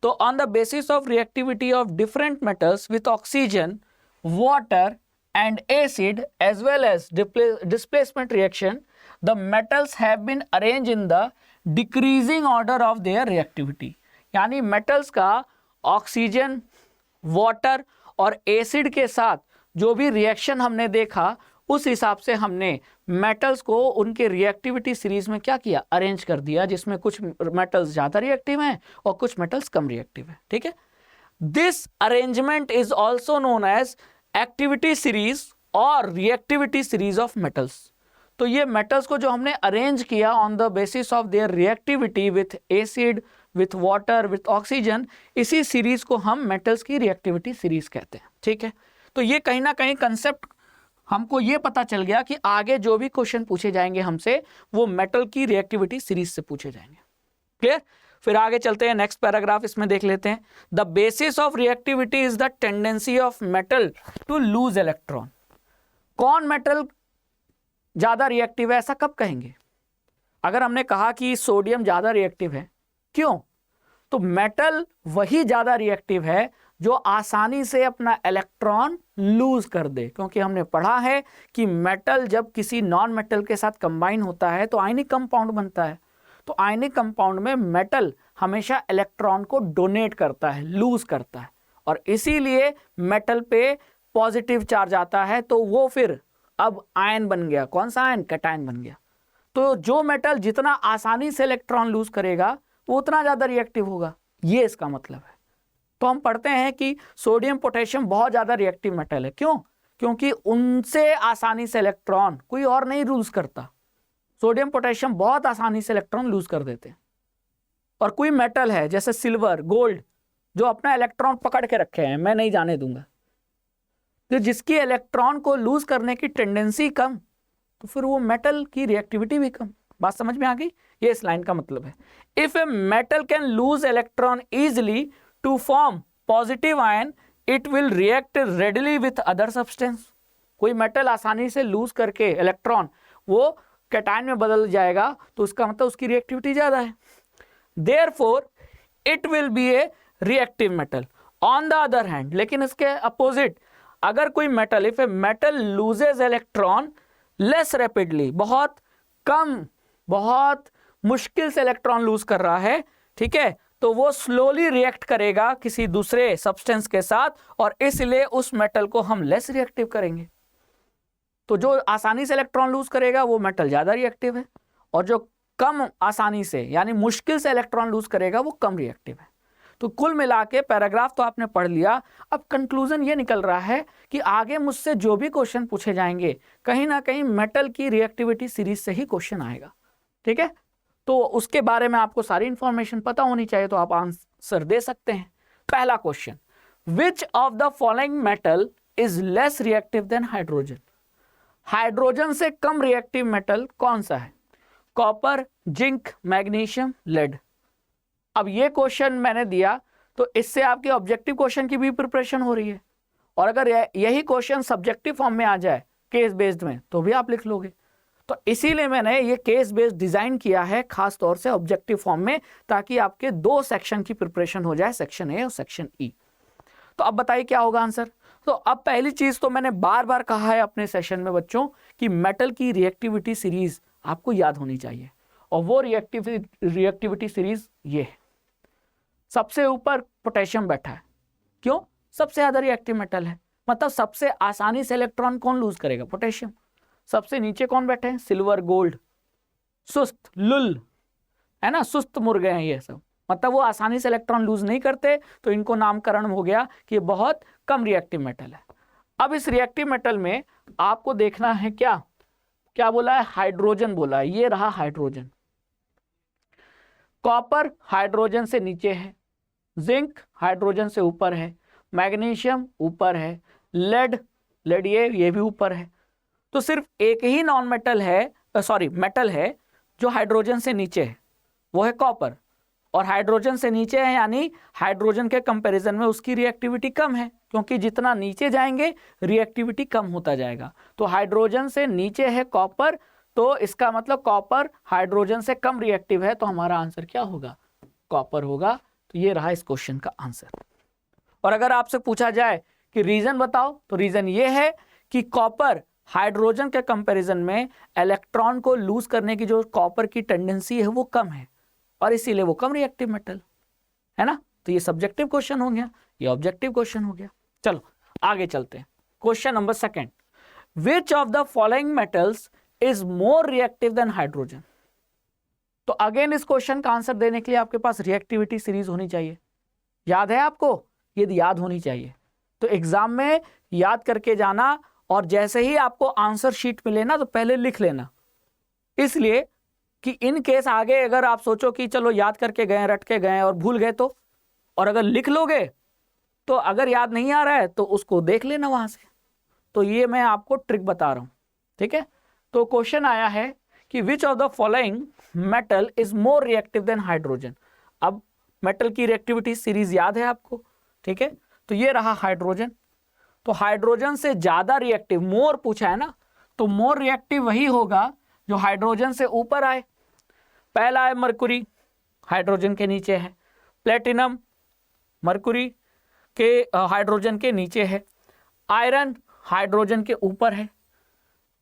तो on the basis of reactivity of different metals with oxygen, water and acid as well as displacement reaction, the metals have been arranged in the decreasing order of their reactivity. यानी metals का oxygen, water और acid के साथ जो भी reaction हमने देखा, उस हिसाब से हमने मेटल्स को उनके रिएक्टिविटी सीरीज में क्या किया, अरेंज कर दिया, जिसमें कुछ मेटल्स ज़्यादा रिएक्टिव हैं और कुछ मेटल्स कम रिएक्टिव हैं। ठीक है, this arrangement is also known as activity series और रिएक्टिविटी सीरीज ऑफ मेटल्स। तो ये मेटल्स को जो हमने अरेंज किया on the basis of their reactivity with acid, with water, with oxygen, इसी सीरीज को हम मेटल्स की रिएक्टिविटी सीरीज कहते हैं। ठीक है, तो ये कहीं ना कहीं कंसेप्ट हमको ये पता चल गया कि आगे जो भी क्वेश्चन पूछे जाएंगे हमसे, वो मेटल की रिएक्टिविटी सीरीज से पूछे जाएंगे। क्लियर? फिर आगे चलते हैं, नेक्स्ट पैराग्राफ इसमें देख लेते हैं। The basis of reactivity is the tendency of metal to lose electron. कौन मेटल ज्यादा रिएक्टिव है, ऐसा कब कहेंगे? अगर हमने कहा कि सोडियम ज्यादा रिएक्टिव है, क्यों? तो मेटल वही ज्यादा रिएक्टिव है जो आसानी से अपना इलेक्ट्रॉन लूज कर दे, क्योंकि हमने पढ़ा है कि मेटल जब किसी नॉन मेटल के साथ कंबाइन होता है तो आयनिक कंपाउंड बनता है। तो आयनिक कंपाउंड में मेटल हमेशा इलेक्ट्रॉन को डोनेट करता है, लूज करता है, और इसीलिए मेटल पे पॉजिटिव चार्ज आता है, तो वो फिर अब आयन बन गया। कौन सा आयन? कैटायन बन गया। तो जो मेटल जितना आसानी से इलेक्ट्रॉन लूज करेगा वो उतना ज़्यादा रिएक्टिव होगा, ये इसका मतलब है। तो हम पढ़ते हैं कि सोडियम पोटेशियम बहुत ज़्यादा रिएक्टिव मेटल है। क्यों? क्योंकि उनसे आसानी से इलेक्ट्रॉन कोई और नहीं लूज करता। सोडियम पोटेशियम बहुत आसानी से इलेक्ट्रॉन लूज कर देते हैं। और कोई मेटल है जैसे सिल्वर, गोल्ड, जो अपना इलेक्ट्रॉन पकड़ के रखे हैं, मैं नहीं जाने दूंगा, तो जिसकी इलेक्ट्रॉन को लूज करने की टेंडेंसी कम, तो फिर वो मेटल की रिएक्टिविटी भी कम। बात समझ में आ गई? ये इस लाइन का मतलब है। If a metal can lose electron easily to form positive ion, it will react readily with other substance. कोई मेटल आसानी से लूज करके इलेक्ट्रॉन वो कैटायन में बदल जाएगा, तो उसका मतलब उसकी रिएक्टिविटी ज्यादा है। Therefore it will be A reactive metal. On the other hand, लेकिन इसके अपोजिट, अगर कोई metal, if a metal loses electron less rapidly, बहुत कम, बहुत मुश्किल से इलेक्ट्रॉन लूज कर रहा है, ठीक है, तो वो स्लोली रिएक्ट करेगा किसी दूसरे सब्सटेंस के साथ, और इसलिए उस मेटल को हम लेस रिएक्टिव करेंगे। तो जो आसानी से इलेक्ट्रॉन लूज करेगा वो मेटल ज्यादा रिएक्टिव है, और जो कम आसानी से यानी मुश्किल से इलेक्ट्रॉन लूज करेगा वो कम रिएक्टिव है। तो कुल मिला के पैराग्राफ तो आपने पढ़ लिया। अब कंक्लूजन ये निकल रहा है कि आगे मुझसे जो भी क्वेश्चन पूछे जाएंगे, कहीं ना कहीं मेटल की रिएक्टिविटी सीरीज से ही क्वेश्चन आएगा। ठीक है, तो उसके बारे में आपको सारी इंफॉर्मेशन पता होनी चाहिए, तो आप आंसर दे सकते हैं। पहला question, which of the following metal is less reactive than hydrogen? Hydrogen से कम रिएक्टिव मेटल कौन सा है? Copper, zinc, magnesium, lead. अब ये क्वेश्चन मैंने दिया तो इससे आपके ऑब्जेक्टिव क्वेश्चन की भी प्रिपरेशन हो रही है, और अगर यही क्वेश्चन सब्जेक्टिव फॉर्म में आ जाए केस बेस्ड में, तो भी आप लिख लोगे। तो इसीलिए मैंने ये केस बेस्ड डिजाइन किया है खास तौर से ऑब्जेक्टिव फॉर्म में, ताकि आपके दो सेक्शन की प्रिपरेशन हो जाए, सेक्शन ए और सेक्शन ई। तो अब बताइए क्या होगा आंसर। तो अब पहली चीज तो मैंने बार बार कहा है अपने सेशन में बच्चों कि मेटल की रिएक्टिविटी सीरीज आपको याद होनी चाहिए, और वो रिएक्टिविटी सीरीज ये है। सबसे ऊपर पोटेशियम बैठा है, क्यों? सबसे ज्यादा रिएक्टिव मेटल है, मतलब सबसे आसानी से इलेक्ट्रॉन कौन लूज करेगा? पोटेशियम। सबसे नीचे कौन बैठे हैं? सिल्वर, गोल्ड, सुस्त, लुल, है ना, सुस्त मुर्गे हैं ये सब, मतलब वो आसानी से इलेक्ट्रॉन लूज नहीं करते, तो इनको नामकरण हो गया कि ये बहुत कम रिएक्टिव मेटल है। अब इस रिएक्टिव मेटल में आपको देखना है क्या क्या बोला है? हाइड्रोजन बोला है। ये रहा हाइड्रोजन। कॉपर हाइड्रोजन से नीचे है, जिंक हाइड्रोजन से ऊपर है, मैग्नीशियम ऊपर है, लेड ये भी ऊपर है। तो सिर्फ एक ही नॉन मेटल है, मेटल है जो हाइड्रोजन से नीचे है, वो है कॉपर। और हाइड्रोजन से नीचे है यानी हाइड्रोजन के कंपैरिजन में उसकी रिएक्टिविटी कम है, क्योंकि जितना नीचे जाएंगे रिएक्टिविटी कम होता जाएगा। तो हाइड्रोजन से नीचे है कॉपर, तो इसका मतलब कॉपर हाइड्रोजन से कम रिएक्टिव है, तो हमारा आंसर क्या होगा? कॉपर होगा। तो ये रहा इस क्वेश्चन का आंसर। और अगर आपसे पूछा जाए कि रीजन बताओ, तो रीजन ये है कि कॉपर हाइड्रोजन के कंपैरिजन में इलेक्ट्रॉन को लूज करने की जो कॉपर की टेंडेंसी है वो कम है, और इसीलिए वो कम रिएक्टिव मेटल है ना। तो ये सब्जेक्टिव क्वेश्चन हो गया, ये ऑब्जेक्टिव क्वेश्चन हो गया। चलो आगे चलते हैं। Question number second, which of the following metals is more reactive than hydrogen. तो अगेन इस क्वेश्चन का आंसर देने के लिए आपके पास रिएक्टिविटी सीरीज होनी चाहिए। याद है आपको? ये याद होनी चाहिए। तो एग्जाम में याद करके जाना, और जैसे ही आपको आंसर शीट मिले ना तो पहले लिख लेना, इसलिए कि इन केस आगे अगर आप सोचो कि चलो याद करके गए, रट के गए और भूल गए तो, और अगर लिख लोगे तो अगर याद नहीं आ रहा है तो उसको देख लेना वहां से। तो ये मैं आपको ट्रिक बता रहा हूं, ठीक है। तो क्वेश्चन आया है कि विच of the following metal is more reactive than hydrogen. अब मेटल की रिएक्टिविटी सीरीज याद है आपको, ठीक है। तो ये रहा हाइड्रोजन। तो हाइड्रोजन से ज्यादा रिएक्टिव, मोर पूछा है ना, तो मोर रिएक्टिव वही होगा जो हाइड्रोजन से ऊपर आए। पहला है मरकुरी, हाइड्रोजन के नीचे है। प्लेटिनम मरकुरी के हाइड्रोजन के नीचे है। आयरन हाइड्रोजन के ऊपर है।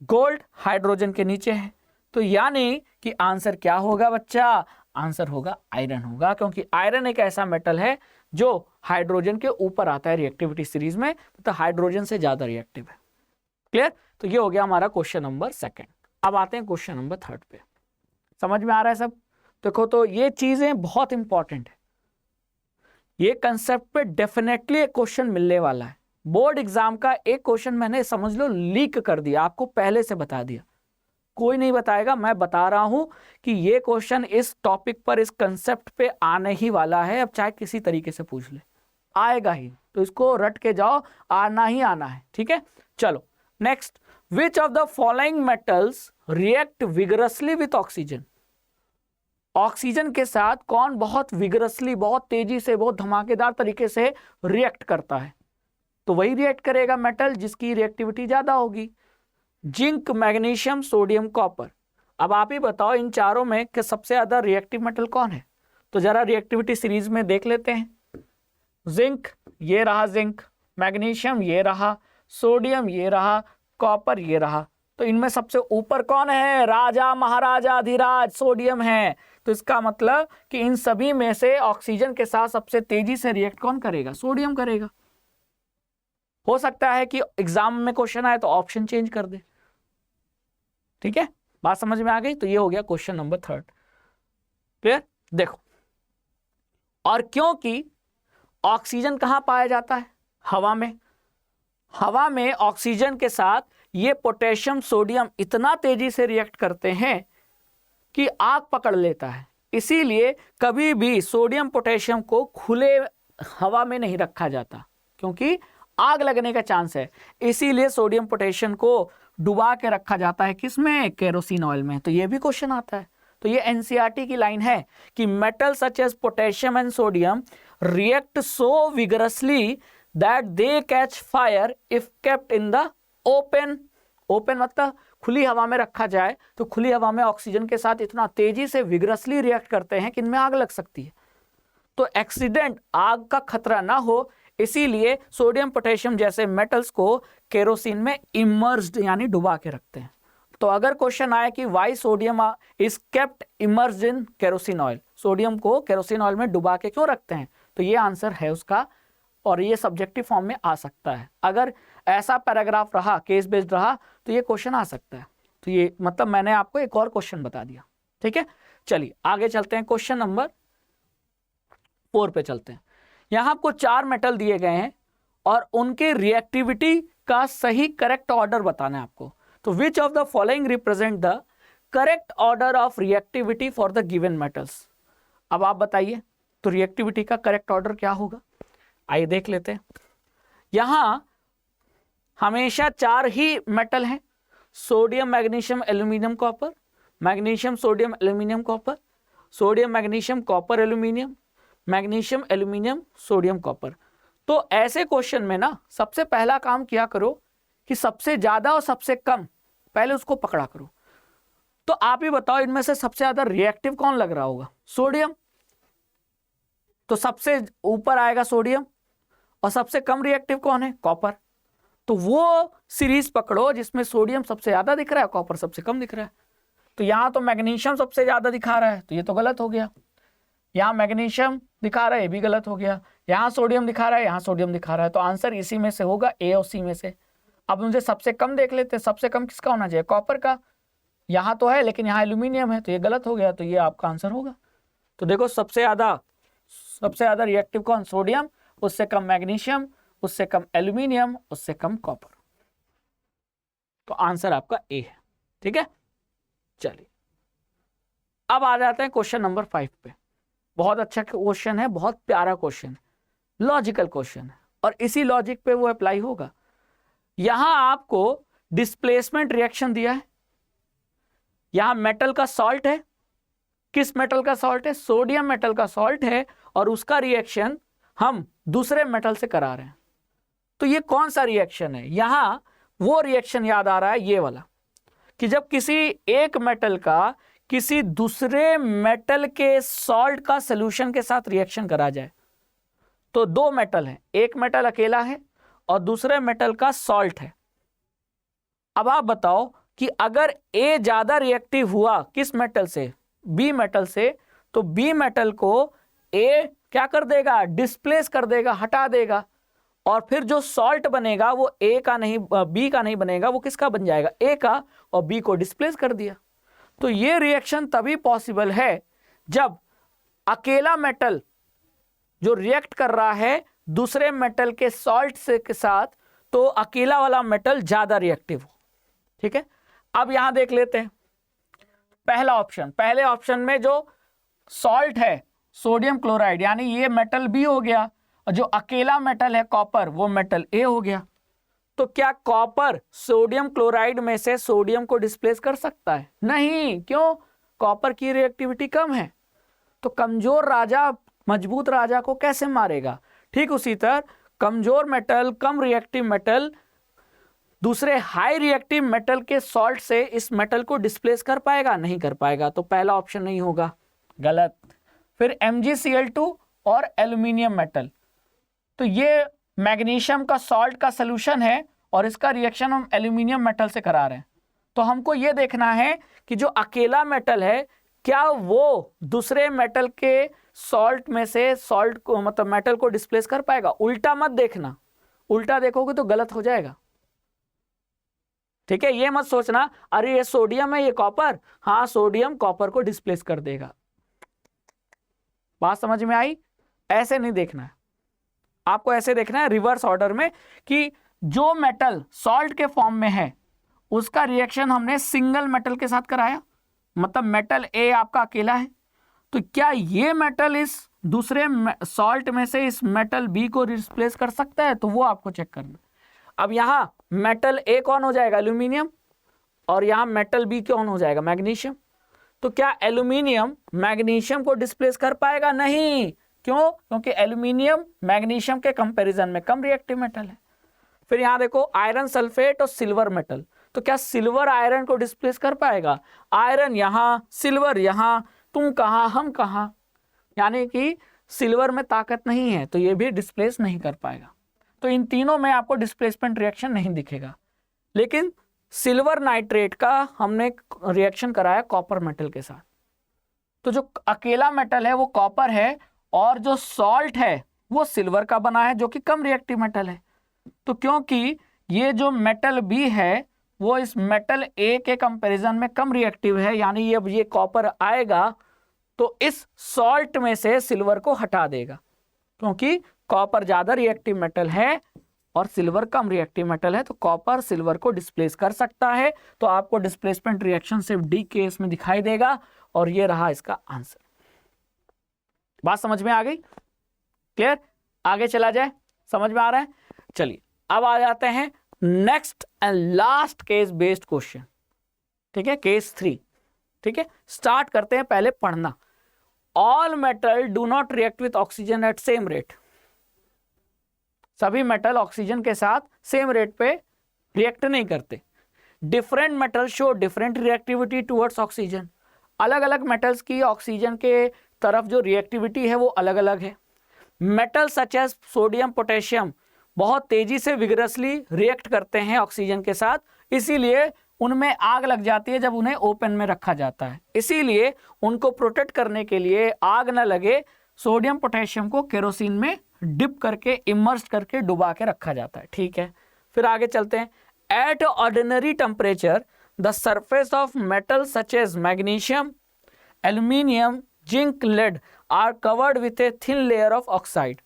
गोल्ड हाइड्रोजन के नीचे है। तो यानी कि आंसर क्या होगा बच्चा? आंसर होगा आयरन होगा, क्योंकि आयरन एक ऐसा मेटल है जो हाइड्रोजन के ऊपर आता है रिएक्टिविटी सीरीज में, तो हाइड्रोजन से ज्यादा रिएक्टिव है। क्लियर? तो ये हो गया हमारा क्वेश्चन नंबर सेकंड। अब आते हैं क्वेश्चन नंबर थर्ड पे। समझ में आ रहा है सब? देखो, तो ये चीजें बहुत इंपॉर्टेंट है। ये कंसेप्ट पे डेफिनेटली एक क्वेश्चन मिलने वाला है। बोर्ड एग्जाम का एक क्वेश्चन मैंने समझ लो लीक कर दिया, आपको पहले से बता दिया। कोई नहीं बताएगा, मैं बता रहा हूं कि ये क्वेश्चन इस टॉपिक पर, इस कंसेप्ट पे आने ही वाला है। अब चाहे किसी तरीके से पूछ ले, आएगा ही। तो इसको रट के जाओ, आना ही आना है, ठीक है। चलो next, which of the following metals react vigorously with oxygen. Oxygen के साथ कौन बहुत विगरसली, बहुत तेजी से, बहुत धमाकेदार तरीके से रिएक्ट करता है? तो वही रिएक्ट करेगा मेटल जिसकी रिएक्टिविटी ज्यादा होगी। Zinc, magnesium, sodium, copper. अब आप ही बताओ इन चारों में कि सबसे ज्यादा रिएक्टिव मेटल कौन है? तो जरा रिएक्टिविटी सीरीज में देख लेते हैं। जिंक, ये रहा जिंक। मैग्नीशियम ये रहा। सोडियम ये रहा। कॉपर ये रहा। तो इनमें सबसे ऊपर कौन है? राजा महाराजा अधिराज सोडियम है। तो इसका मतलब कि इन सभी में से ऑक्सीजन के साथ सबसे तेजी से रिएक्ट कौन करेगा? सोडियम करेगा। हो सकता है कि एग्जाम में क्वेश्चन आए तो ऑप्शन चेंज कर दे, ठीक है। बात समझ में आ गई? तो ये हो गया क्वेश्चन नंबर थर्ड। क्लियर? देखो, और क्योंकि ऑक्सीजन कहां पाया जाता है? हवा में। हवा में ऑक्सीजन के साथ ये पोटेशियम, सोडियम इतना तेजी से रिएक्ट करते हैं कि आग पकड़ लेता है। इसीलिए कभी भी सोडियम पोटेशियम को खुले हवा में नहीं रखा जाता, क्योंकि आग लगने का चांस है। इसीलिए सोडियम पोटेशियम को डुबा के रखा जाता है, किसमें? केरोसिन ऑयल में। तो ये भी क्वेश्चन आता है। तो ये एनसीईआरटी की लाइन है कि metal such as potassium and sodium react so vigorously that they catch fire if kept in the open. Open मतलब खुली हवा में रखा जाए तो खुली हवा में ऑक्सीजन के साथ इतना तेजी से विगरसली रिएक्ट करते हैं कि इनमें आग लग सकती है। तो एक्सीडेंट, आग का खतरा ना हो, इसीलिए सोडियम पोटेशियम जैसे मेटल्स को केरोसिन में इमर्ज्ड यानी डुबा के रखते हैं। तो अगर क्वेश्चन आए कि why sodium is kept immersed in kerosene oil, sodium को केरोसिन ऑयल में डुबा के क्यों रखते हैं, तो ये आंसर है उसका, और ये सब्जेक्टिव फॉर्म में आ सकता है। अगर ऐसा पैराग्राफ रहा, केस बेस्ड रहा, तो ये क्वेश्चन आ सकता है। तो ये मतलब मैंने आपको एक और क्वेश्चन बता दिया, ठीक है। चलिए आगे चलते हैं, क्वेश्चन नंबर 4 पे चलते हैं। यहां आपको 4 मेटल दिए गए हैं और उनके रिएक्टिविटी का सही करेक्ट ऑर्डर बताना है आपको। तो विच of the following represent the correct order of reactivity for the given metals. अब आप बताइए तो रिएक्टिविटी का करेक्ट ऑर्डर क्या होगा? आइए देख लेते हैं। यहां हमेशा 4 ही मेटल हैं, sodium, magnesium, aluminium, copper. Magnesium, sodium, aluminium, copper. Sodium, magnesium, copper, aluminium. Magnesium, aluminium, sodium, copper. तो ऐसे क्वेश्चन में ना सबसे पहला काम किया करो कि सबसे ज्यादा और सबसे कम पहले उसको पकड़ा करो। तो आप ही बताओ इनमें से सबसे ज्यादा रिएक्टिव कौन लग रहा होगा? सोडियम। तो सबसे ऊपर आएगा सोडियम और सबसे कम रिएक्टिव कौन है? कॉपर। तो वो सीरीज पकड़ो जिसमें सोडियम सबसे ज्यादा दिख रहा है, कॉपर सबसे कम दिख रहा है। तो यहां तो मैग्नीशियम सबसे ज्यादा दिखा रहा है, तो ये तो गलत हो गया। यहां मैग्नीशियम दिखा रहा है, ये भी गलत हो गया। यहां सोडियम दिखा रहा है, यहां सोडियम दिखा रहा है, तो आंसर इसी में से होगा, ए और सी में से। अब मुझे सबसे कम देख लेते हैं, सबसे कम किसका होना चाहिए? कॉपर का। यहां तो है लेकिन यहाँ एल्यूमिनियम है, तो ये गलत हो गया, तो ये आपका आंसर होगा। तो देखो सबसे ज्यादा रिएक्टिव कौन? सोडियम, उससे कम मैग्नीशियम, उससे कम एल्यूमिनियम, उससे कम कॉपर। तो आंसर आपका ए है। ठीक है, चलिए अब आ जाते हैं क्वेश्चन नंबर 5 पे। बहुत अच्छा क्वेश्चन है, बहुत प्यारा क्वेश्चन है, लॉजिकल क्वेश्चन है, और इसी लॉजिक पे वो अप्लाई होगा। यहां आपको डिस्प्लेसमेंट रिएक्शन दिया है, यहां मेटल का सॉल्ट है। किस मेटल का सॉल्ट है? सोडियम मेटल का सॉल्ट है, और उसका रिएक्शन हम दूसरे मेटल से करा रहे हैं। तो ये कौन सा रिएक्शन है? यहां वो रिएक्शन याद आ रहा है, ये वाला, कि जब किसी एक मेटल का किसी दूसरे मेटल के सॉल्ट का सॉल्यूशन के साथ रिएक्शन करा जाए। तो दो मेटल हैं, एक मेटल अकेला है और दूसरे मेटल का सॉल्ट है। अब आप बताओ कि अगर ए ज्यादा रिएक्टिव हुआ किस मेटल से? बी मेटल से, तो बी मेटल को ए क्या कर देगा? डिस्प्लेस कर देगा, हटा देगा, और फिर जो सॉल्ट बनेगा वो ए का नहीं, बी का नहीं बनेगा, वो किसका बन जाएगा? ए का, और बी को डिस्प्लेस कर दिया। तो ये रिएक्शन तभी पॉसिबल है जब अकेला मेटल जो रिएक्ट कर रहा है दूसरे मेटल के सॉल्ट से के साथ, तो अकेला वाला मेटल ज्यादा रिएक्टिव हो। ठीक है, अब यहां देख लेते हैं पहला ऑप्शन। पहले ऑप्शन में जो सॉल्ट है सोडियम क्लोराइड, यानी ये मेटल बी हो गया, और जो अकेला मेटल है कॉपर, वो मेटल ए हो गया। तो क्या कॉपर सोडियम क्लोराइड में से सोडियम को डिस्प्लेस कर सकता है? नहीं। क्यों? कॉपर की रिएक्टिविटी कम है। तो कमजोर राजा मजबूत राजा को कैसे मारेगा? ठीक उसी तरह कमजोर मेटल, कम रिएक्टिव मेटल दूसरे हाई रिएक्टिव मेटल के सॉल्ट से इस मेटल को डिस्प्लेस कर पाएगा? नहीं कर पाएगा। तो पहला ऑप्शन नहीं होगा, गलत। फिर MgCl2 और एल्यूमिनियम मेटल, तो ये मैग्नीशियम का सॉल्ट का सॉल्यूशन है और इसका रिएक्शन हम एल्यूमिनियम मेटल से करा रहे हैं। तो हमको ये देखना है कि जो अकेला मेटल है क्या वो दूसरे मेटल के सॉल्ट में से सॉल्ट को, मतलब मेटल को डिस्प्लेस कर पाएगा। उल्टा मत देखना, उल्टा देखोगे तो गलत हो जाएगा। ठीक है, ये मत सोचना अरे ये सोडियम है ये कॉपर, हाँ सोडियम कॉपर को डिस्प्लेस कर देगा। बात समझ में आई? ऐसे नहीं देखना है आपको, ऐसे देखना है रिवर्स ऑर्डर में, कि जो मेटल सॉल्ट के फॉर्म में है उसका रिएक्शन हमने सिंगल मेटल के साथ कराया, मतलब मेटल ए आपका अकेला है, तो क्या ये मेटल इस दूसरे सॉल्ट में से इस मेटल बी को रिप्लेस कर सकता है? तो वो आपको चेक करना। अब यहां मेटल ए कौन हो जाएगा? एल्यूमिनियम, और यहां मेटल बी कौन हो जाएगा? मैग्नीशियम। तो क्या एल्यूमिनियम मैग्नीशियम को डिस्प्लेस कर पाएगा? नहीं। क्यों? क्योंकि एल्यूमिनियम मैग्नीशियम के कंपैरिजन में कम रिएक्टिव मेटल है। फिर यहां देखो आयरन सल्फेट और सिल्वर मेटल, तो क्या सिल्वर आयरन को डिस्प्लेस कर पाएगा? आयरन यहां, सिल्वर यहां, तुम कहां हम कहां, यानी कि सिल्वर में ताकत नहीं है, तो ये भी डिस्प्लेस नहीं कर पाएगा। तो इन तीनों में आपको डिस्प्लेसमेंट रिएक्शन नहीं दिखेगा। लेकिन सिल्वर नाइट्रेट का हमने रिएक्शन कराया कॉपर मेटल के साथ, तो जो अकेला मेटल है वो कॉपर है और जो सॉल्ट है वो सिल्वर का बना है जो कि कम रिएक्टिव मेटल है। तो क्योंकि ये जो मेटल बी है वो इस मेटल ए के कंपैरिजन में कम रिएक्टिव है, यानी अब ये कॉपर आएगा तो इस सॉल्ट में से सिल्वर को हटा देगा, क्योंकि कॉपर ज्यादा रिएक्टिव मेटल है और सिल्वर कम रिएक्टिव मेटल है, तो कॉपर सिल्वर को डिस्प्लेस कर सकता है। तो आपको डिस्प्लेसमेंट रिएक्शन सिर्फ डी केस में दिखाई देगा, और ये रहा इसका आंसर। बात समझ में आ गई? क्लियर? आगे चला जाए, समझ में आ रहा है? चलिए अब आ जाते हैं next and last case based question. ठीक है, केस 3। ठीक है, स्टार्ट करते हैं। पहले पढ़ना, all metal do not react with oxygen at same rate. सभी मेटल ऑक्सीजन के साथ सेम रेट पे रिएक्ट नहीं करते। Different metal show different reactivity towards oxygen. अलग अलग मेटल्स की ऑक्सीजन के तरफ जो रिएक्टिविटी है वो अलग अलग है। Metal such as sodium potassium बहुत तेजी से विगरसली रिएक्ट करते हैं ऑक्सीजन के साथ, इसीलिए उनमें आग लग जाती है जब उन्हें ओपन में रखा जाता है। इसीलिए उनको प्रोटेक्ट करने के लिए, आग न लगे, सोडियम पोटेशियम को केरोसिन में डिप करके, इमर्स करके, डुबा के रखा जाता है। ठीक है, फिर आगे चलते हैं। At ordinary temperature the surface of metal such as magnesium, aluminium, zinc, lead are covered with a thin layer of oxide.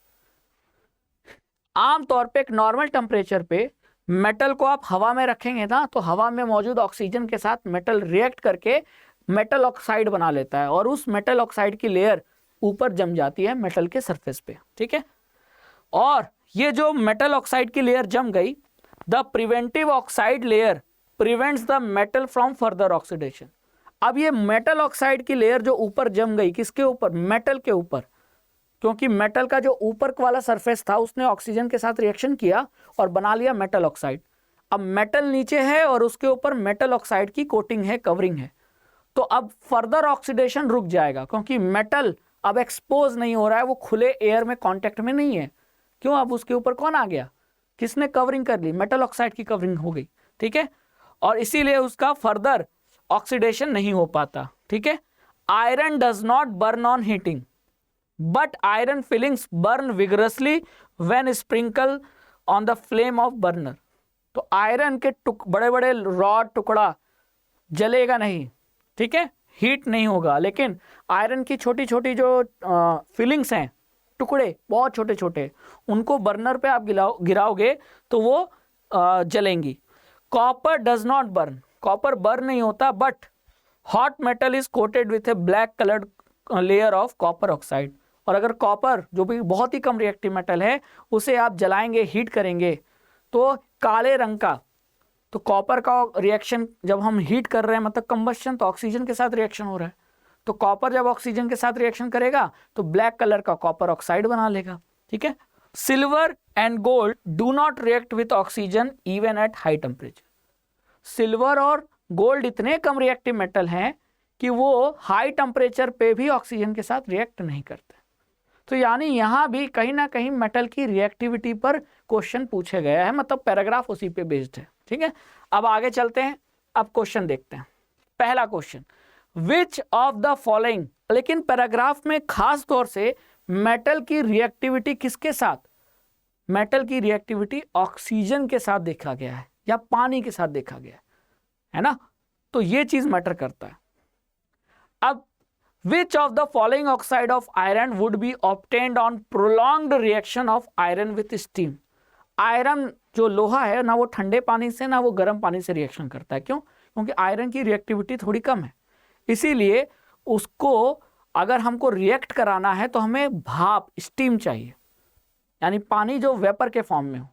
आमतौर पे एक नॉर्मल टेम्परेचर पे मेटल को आप हवा में रखेंगे ना, तो हवा में मौजूद ऑक्सीजन के साथ मेटल रिएक्ट करके मेटल ऑक्साइड बना लेता है और उस मेटल ऑक्साइड की लेयर ऊपर जम जाती है मेटल के सरफेस पे। ठीक है, और ये जो मेटल ऑक्साइड की लेयर जम गई, the preventive oxide layer prevents the metal from further oxidation. अब ये मेटल ऑक्साइड की लेयर जो ऊपर जम गई, किसके ऊपर? मेटल के ऊपर, क्योंकि मेटल का जो ऊपर वाला सरफेस था उसने ऑक्सीजन के साथ रिएक्शन किया और बना लिया मेटल ऑक्साइड। अब मेटल नीचे है और उसके ऊपर मेटल ऑक्साइड की कोटिंग है, कवरिंग है, तो अब फर्दर ऑक्सीडेशन रुक जाएगा, क्योंकि मेटल अब एक्सपोज नहीं हो रहा है, वो खुले एयर में कांटेक्ट में नहीं है। क्यों? अब उसके ऊपर कौन आ गया? किसने कवरिंग कर ली? मेटल ऑक्साइड की कवरिंग हो गई। ठीक है, और इसीलिए उसका फर्दर ऑक्सीडेशन नहीं हो पाता। ठीक है, iron does not burn on heating but iron filings burn vigorously when sprinkle on the flame of burner. तो आयरन के बड़े बड़े रॉड टुकड़ा जलेगा नहीं, ठीक है, हीट नहीं होगा, लेकिन आयरन की छोटी छोटी जो फिलिंग्स हैं, टुकड़े बहुत छोटे छोटे, उनको बर्नर पे आप गिराओगे तो वो जलेंगी। Copper does not burn, copper burn नहीं होता, but hot metal is coated with A black coloured layer of copper oxide. और अगर कॉपर, जो भी बहुत ही कम रिएक्टिव मेटल है, उसे आप जलाएंगे, हीट करेंगे, तो काले रंग का, तो कॉपर का रिएक्शन जब हम हीट कर रहे हैं, मतलब कंबस्शन, तो ऑक्सीजन के साथ रिएक्शन हो रहा है, तो कॉपर जब ऑक्सीजन के साथ रिएक्शन करेगा तो ब्लैक कलर का कॉपर ऑक्साइड बना लेगा। ठीक है, silver and gold do not react with oxygen even at high temperature. Silver और गोल्ड इतने कम रिएक्टिव मेटल हैं कि वो हाई टेम्परेचर पे भी ऑक्सीजन के साथ रिएक्ट नहीं करते। तो यानी यहां भी कहीं ना कहीं मेटल की रिएक्टिविटी पर क्वेश्चन पूछे गया है, मतलब पैराग्राफ उसी पे बेस्ड है। ठीक है, अब आगे चलते हैं, अब क्वेश्चन देखते हैं। पहला question, which of the following, लेकिन पैराग्राफ में खास तौर से मेटल की रिएक्टिविटी किसके साथ? मेटल की रिएक्टिविटी ऑक्सीजन के साथ देखा गया है या पानी के साथ देखा गया है ना, तो ये चीज मैटर करता है। अब which of the following oxide of iron would be obtained on prolonged reaction of iron with steam? Iron जो लोहा है ना, वो ठंडे पानी से ना वो गर्म पानी से रिएक्शन करता है। क्यों? क्योंकि आयरन की रिएक्टिविटी थोड़ी कम है, इसीलिए उसको अगर हमको रिएक्ट कराना है तो हमें भाप, स्टीम चाहिए, यानी पानी जो वेपर के फॉर्म में हो।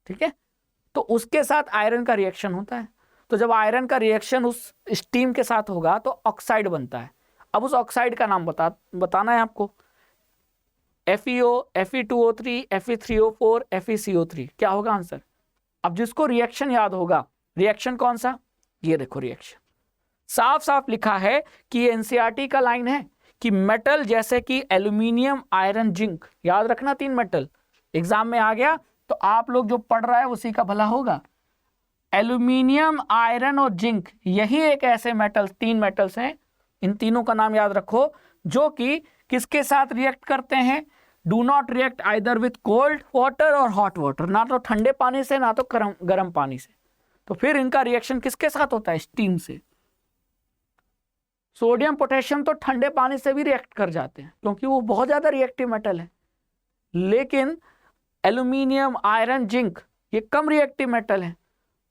ठीक है, तो उसके साथ आयरन का रिएक्शन होता है। तो जब आयरन का रिएक्शन उस स्टीम के साथ होगा तो ऑक्साइड बनता है। अब उस ऑक्साइड का नाम बताना है आपको। FeO, Fe2O3, Fe3O4, FeCO3, क्या होगा आंसर? अब जिसको रिएक्शन याद होगा, रिएक्शन कौन सा? ये देखो रिएक्शन साफ साफ लिखा है कि ये NCERT का लाइन है कि मेटल जैसे कि एल्यूमिनियम, आयरन, जिंक, याद रखना 3 मेटल, एग्जाम में आ गया तो आप लोग जो पढ़ रहा है उसी का भला होगा। एल्यूमिनियम, आयरन और जिंक, यही एक ऐसे मेटल, 3 मेटल्स हैं, इन तीनों का नाम याद रखो, जो कि किसके साथ रिएक्ट करते हैं? Do not react either with cold water और हॉट वाटर, ना तो ठंडे पानी से ना तो गर्म पानी से। तो फिर इनका रिएक्शन किसके साथ होता है? स्टीम से। सोडियम पोटेशियम तो ठंडे पानी से भी रिएक्ट कर जाते हैं क्योंकि वो बहुत ज्यादा रिएक्टिव मेटल है, लेकिन एल्यूमिनियम, आयरन, जिंक ये कम रिएक्टिव मेटल है,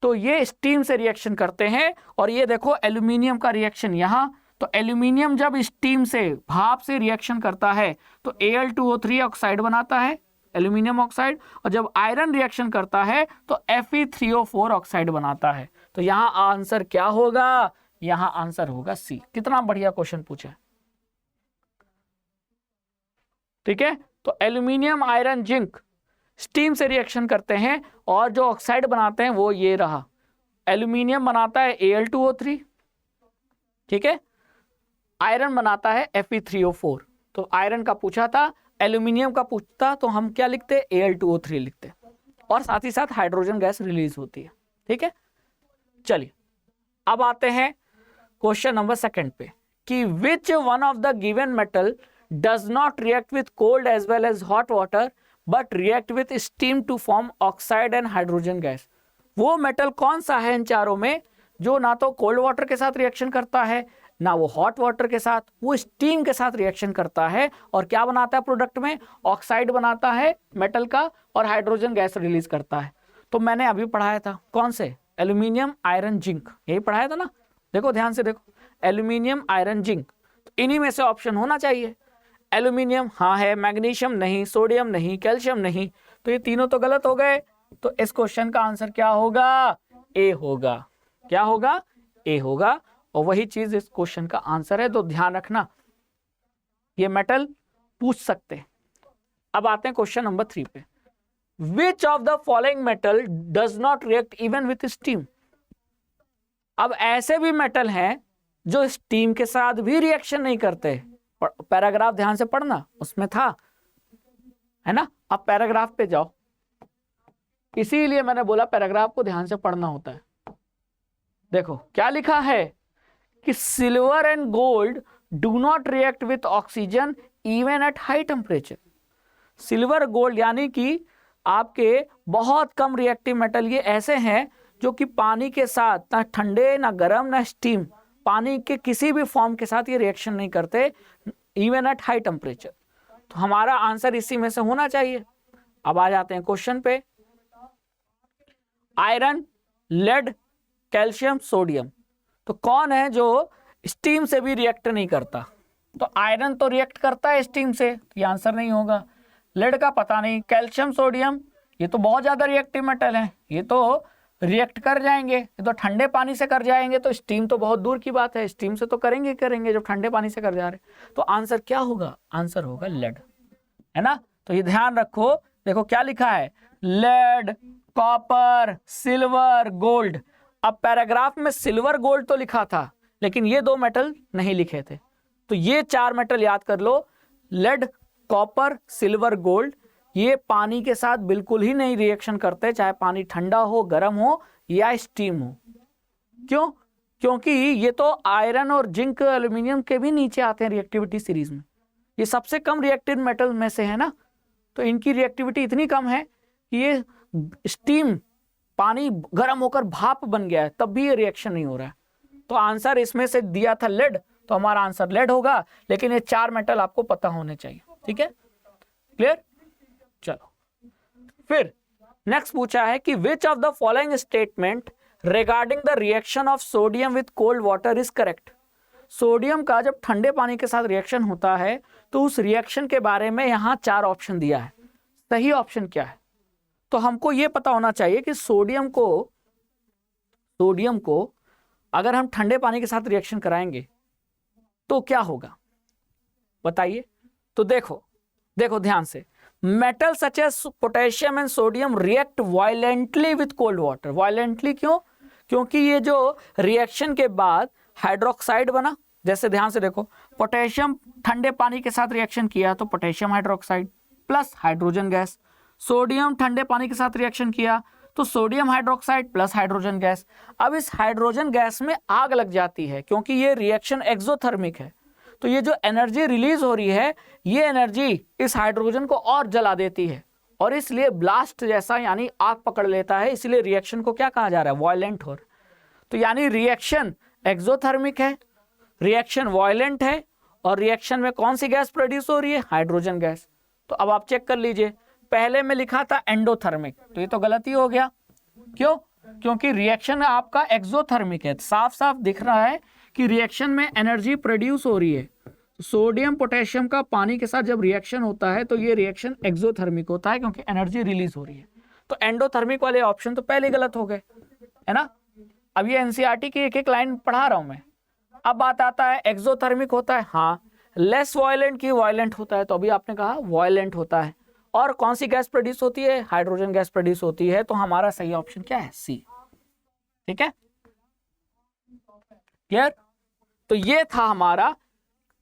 तो ये स्टीम से रिएक्शन करते हैं। और ये देखो एल्यूमिनियम का रिएक्शन यहां, तो एल्यूमिनियम जब स्टीम से, भाप से रिएक्शन करता है तो Al2O3 ऑक्साइड बनाता है, एल्यूमिनियम ऑक्साइड, और जब आयरन रिएक्शन करता है तो Fe3O4 ऑक्साइड बनाता है। तो यहां आंसर क्या होगा? यहां आंसर होगा सी। कितना बढ़िया क्वेश्चन पूछा है। ठीक है, तो एल्यूमिनियम, आयरन, जिंक स्टीम से रिएक्शन करते हैं और जो ऑक्साइड बनाते हैं वो ये रहा। एल्यूमिनियम बनाता है Al2O3, ठीक है, आयरन बनाता है Fe3O4। तो आयरन का पूछा था, एल्यूमिनियम का पूछता तो हम क्या लिखते, Al2O3 लिखते, और साथ ही साथ हाइड्रोजन गैस रिलीज होती है। ठीक है, चलिए अब आते हैं क्वेश्चन नंबर सेकंड पे कि which one of the given metal does not react with cold as well as hot water but react with steam to form oxide and hydrogen gas. वो मेटल कौन सा है इन चारों में जो ना तो कोल्ड वाटर के साथ रिएक्शन करता है, ना वो हॉट वाटर के साथ, वो स्टीम के साथ रिएक्शन करता है और क्या बनाता है प्रोडक्ट में, ऑक्साइड बनाता है मेटल का और हाइड्रोजन गैस रिलीज करता है। तो मैंने अभी पढ़ाया था कौन से, एल्यूमिनियम आयरन जिंक, यही पढ़ाया था ना। देखो ध्यान से देखो, एल्यूमिनियम आयरन जिंक, तो इन्हीं में से ऑप्शन होना चाहिए। एल्यूमिनियम हाँ है, मैग्नीशियम नहीं, सोडियम नहीं, कैल्शियम नहीं, तो ये तीनों तो गलत हो गए। तो इस क्वेश्चन का आंसर क्या होगा, ए होगा। क्या होगा, ए होगा, और वही चीज इस क्वेश्चन का आंसर है। तो ध्यान रखना, ये मेटल पूछ सकते हैं। अब आते हैं क्वेश्चन नंबर 3 पे, विच of the following metal does not react even with steam. अब ऐसे भी मेटल हैं जो स्टीम के साथ भी रिएक्शन नहीं करते। पैराग्राफ ध्यान से पढ़ना, उसमें था, है ना। अब पैराग्राफ पे जाओ, इसीलिए मैंने बोला पैराग्राफ को ध्यान से पढ़ना होता है। देखो क्या लिखा है कि silver and gold do not react with oxygen even at high temperature. Silver gold यानी कि आपके बहुत कम रिएक्टिव मेटल ये ऐसे हैं जो कि पानी के साथ ना ठंडे ना गर्म ना स्टीम, पानी के किसी भी फॉर्म के साथ ये रिएक्शन नहीं करते इवन एट हाई टेम्परेचर। तो हमारा आंसर इसी में से होना चाहिए। अब आ जाते हैं क्वेश्चन पे, आयरन, लेड, कैल्शियम, सोडियम, तो कौन है जो स्टीम से भी रिएक्ट नहीं करता। तो आयरन तो रिएक्ट करता है स्टीम से, ये आंसर नहीं होगा। लेड का पता नहीं, कैल्शियम, सोडियम ये तो बहुत ज्यादा रिएक्टिव मेटल हैं, ये तो रिएक्ट कर जाएंगे, ये तो ठंडे पानी से कर जाएंगे, तो स्टीम तो बहुत दूर की बात है, स्टीम से तो करेंगे करेंगे जब ठंडे पानी से कर जा रहे। तो आंसर क्या होगा, आंसर होगा लेड, है ना। तो ये ध्यान रखो, देखो क्या लिखा है, लेड, कॉपर, सिल्वर, गोल्ड। अब पैराग्राफ में सिल्वर गोल्ड तो लिखा था, लेकिन ये दो मेटल नहीं लिखे थे। तो ये 4 मेटल याद कर लो, लेड, कॉपर, सिल्वर, गोल्ड, ये पानी के साथ बिल्कुल ही नहीं रिएक्शन करते, चाहे पानी ठंडा हो, गर्म हो या स्टीम हो। क्यों, क्योंकि ये तो आयरन और जिंक, एल्यूमिनियम के भी नीचे आते हैं रिएक्टिविटी सीरीज में, ये सबसे कम रिएक्टिव मेटल में से है ना। तो इनकी रिएक्टिविटी इतनी कम है कि ये स्टीम, पानी गर्म होकर भाप बन गया है तब भी ये रिएक्शन नहीं हो रहा है। तो आंसर इसमें से दिया था लेड, तो हमारा आंसर लेड होगा। लेकिन ये 4 मेटल आपको पता होने चाहिए, ठीक है, क्लियर। चलो फिर नेक्स्ट पूछा है कि विच of the following statement regarding the reaction of sodium with cold water is correct. Sodium का जब ठंडे पानी के साथ रिएक्शन होता है तो उस रिएक्शन के बारे में यहां 4 ऑप्शन दिया है, सही ऑप्शन क्या है। तो हमको यह पता होना चाहिए कि सोडियम को अगर हम ठंडे पानी के साथ रिएक्शन कराएंगे तो क्या होगा, बताइए। तो देखो ध्यान से, metal such as potassium and sodium react violently with cold water. Violently क्यों, क्योंकि ये जो रिएक्शन के बाद हाइड्रोक्साइड बना, जैसे ध्यान से देखो, पोटेशियम ठंडे पानी के साथ रिएक्शन किया तो potassium hydroxide plus hydrogen gas, sodium ठंडे पानी के साथ रिएक्शन किया तो sodium hydroxide plus hydrogen gas. अब इस हाइड्रोजन गैस में आग लग जाती है क्योंकि ये रिएक्शन एक्सोथर्मिक है, तो ये जो एनर्जी रिलीज हो रही है ये एनर्जी इस हाइड्रोजन को और जला देती है और इसलिए ब्लास्ट जैसा यानी आग पकड़ लेता है, इसलिए रिएक्शन को क्या कहा जा रहा है, वायलेंट हो रहा है। तो यानी रिएक्शन एक्सोथर्मिक है, रिएक्शन वायलेंट है, और रिएक्शन में कौन सी गैस प्रोड्यूस हो रही है, हाइड्रोजन गैस। तो अब आप चेक कर लीजिए, पहले में लिखा था एंडोथर्मिक, तो ये तो गलती हो गया। क्यों, क्योंकि रिएक्शन आपका एक्सोथर्मिक है, साफ साफ दिख रहा है कि रिएक्शन में एनर्जी प्रोड्यूस हो रही है। सोडियम पोटेशियम का पानी के साथ जब रिएक्शन होता है तो ये रिएक्शन एक्सोथर्मिक होता है क्योंकि एनर्जी रिलीज हो रही है। तो एंडोथर्मिक वाले ऑप्शन तो पहले गलत हो गए, है ना। अब ये एनसीईआरटी की एक एक लाइन पढ़ा रहा हूं मैं। अब बात आता है एक्सोथर्मिक होता है, हाँ, लेस वायलेंट की वायलेंट होता है, तो अभी आपने कहा वायलेंट होता है। और कौन सी गैस प्रोड्यूस होती है, हाइड्रोजन गैस प्रोड्यूस होती है। तो हमारा सही ऑप्शन क्या है, सी, ठीक है, क्लियर। तो ये था हमारा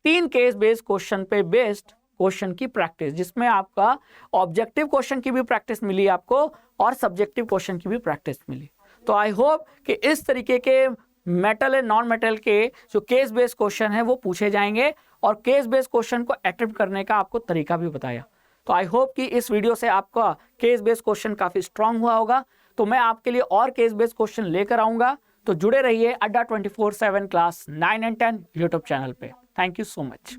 3 केस बेस्ड क्वेश्चन पे बेस्ड क्वेश्चन की प्रैक्टिस, जिसमें आपका ऑब्जेक्टिव क्वेश्चन की भी प्रैक्टिस मिली आपको और सब्जेक्टिव क्वेश्चन की भी प्रैक्टिस मिली। तो आई होप कि इस तरीके के मेटल एंड नॉन मेटल के जो केस बेस्ड क्वेश्चन है वो पूछे जाएंगे और केस बेस्ड क्वेश्चन को अटेम्प्ट करने का आपको तरीका भी बताया। तो आई होप कि इस वीडियो से आपका केस बेस्ड क्वेश्चन काफी स्ट्रांग हुआ होगा। तो मैं आपके लिए और केस बेस्ड क्वेश्चन लेकर आऊंगा, तो जुड़े रहिए अड्डा 24/7 क्लास 9 एंड 10 यूट्यूब चैनल पे। Thank you so much.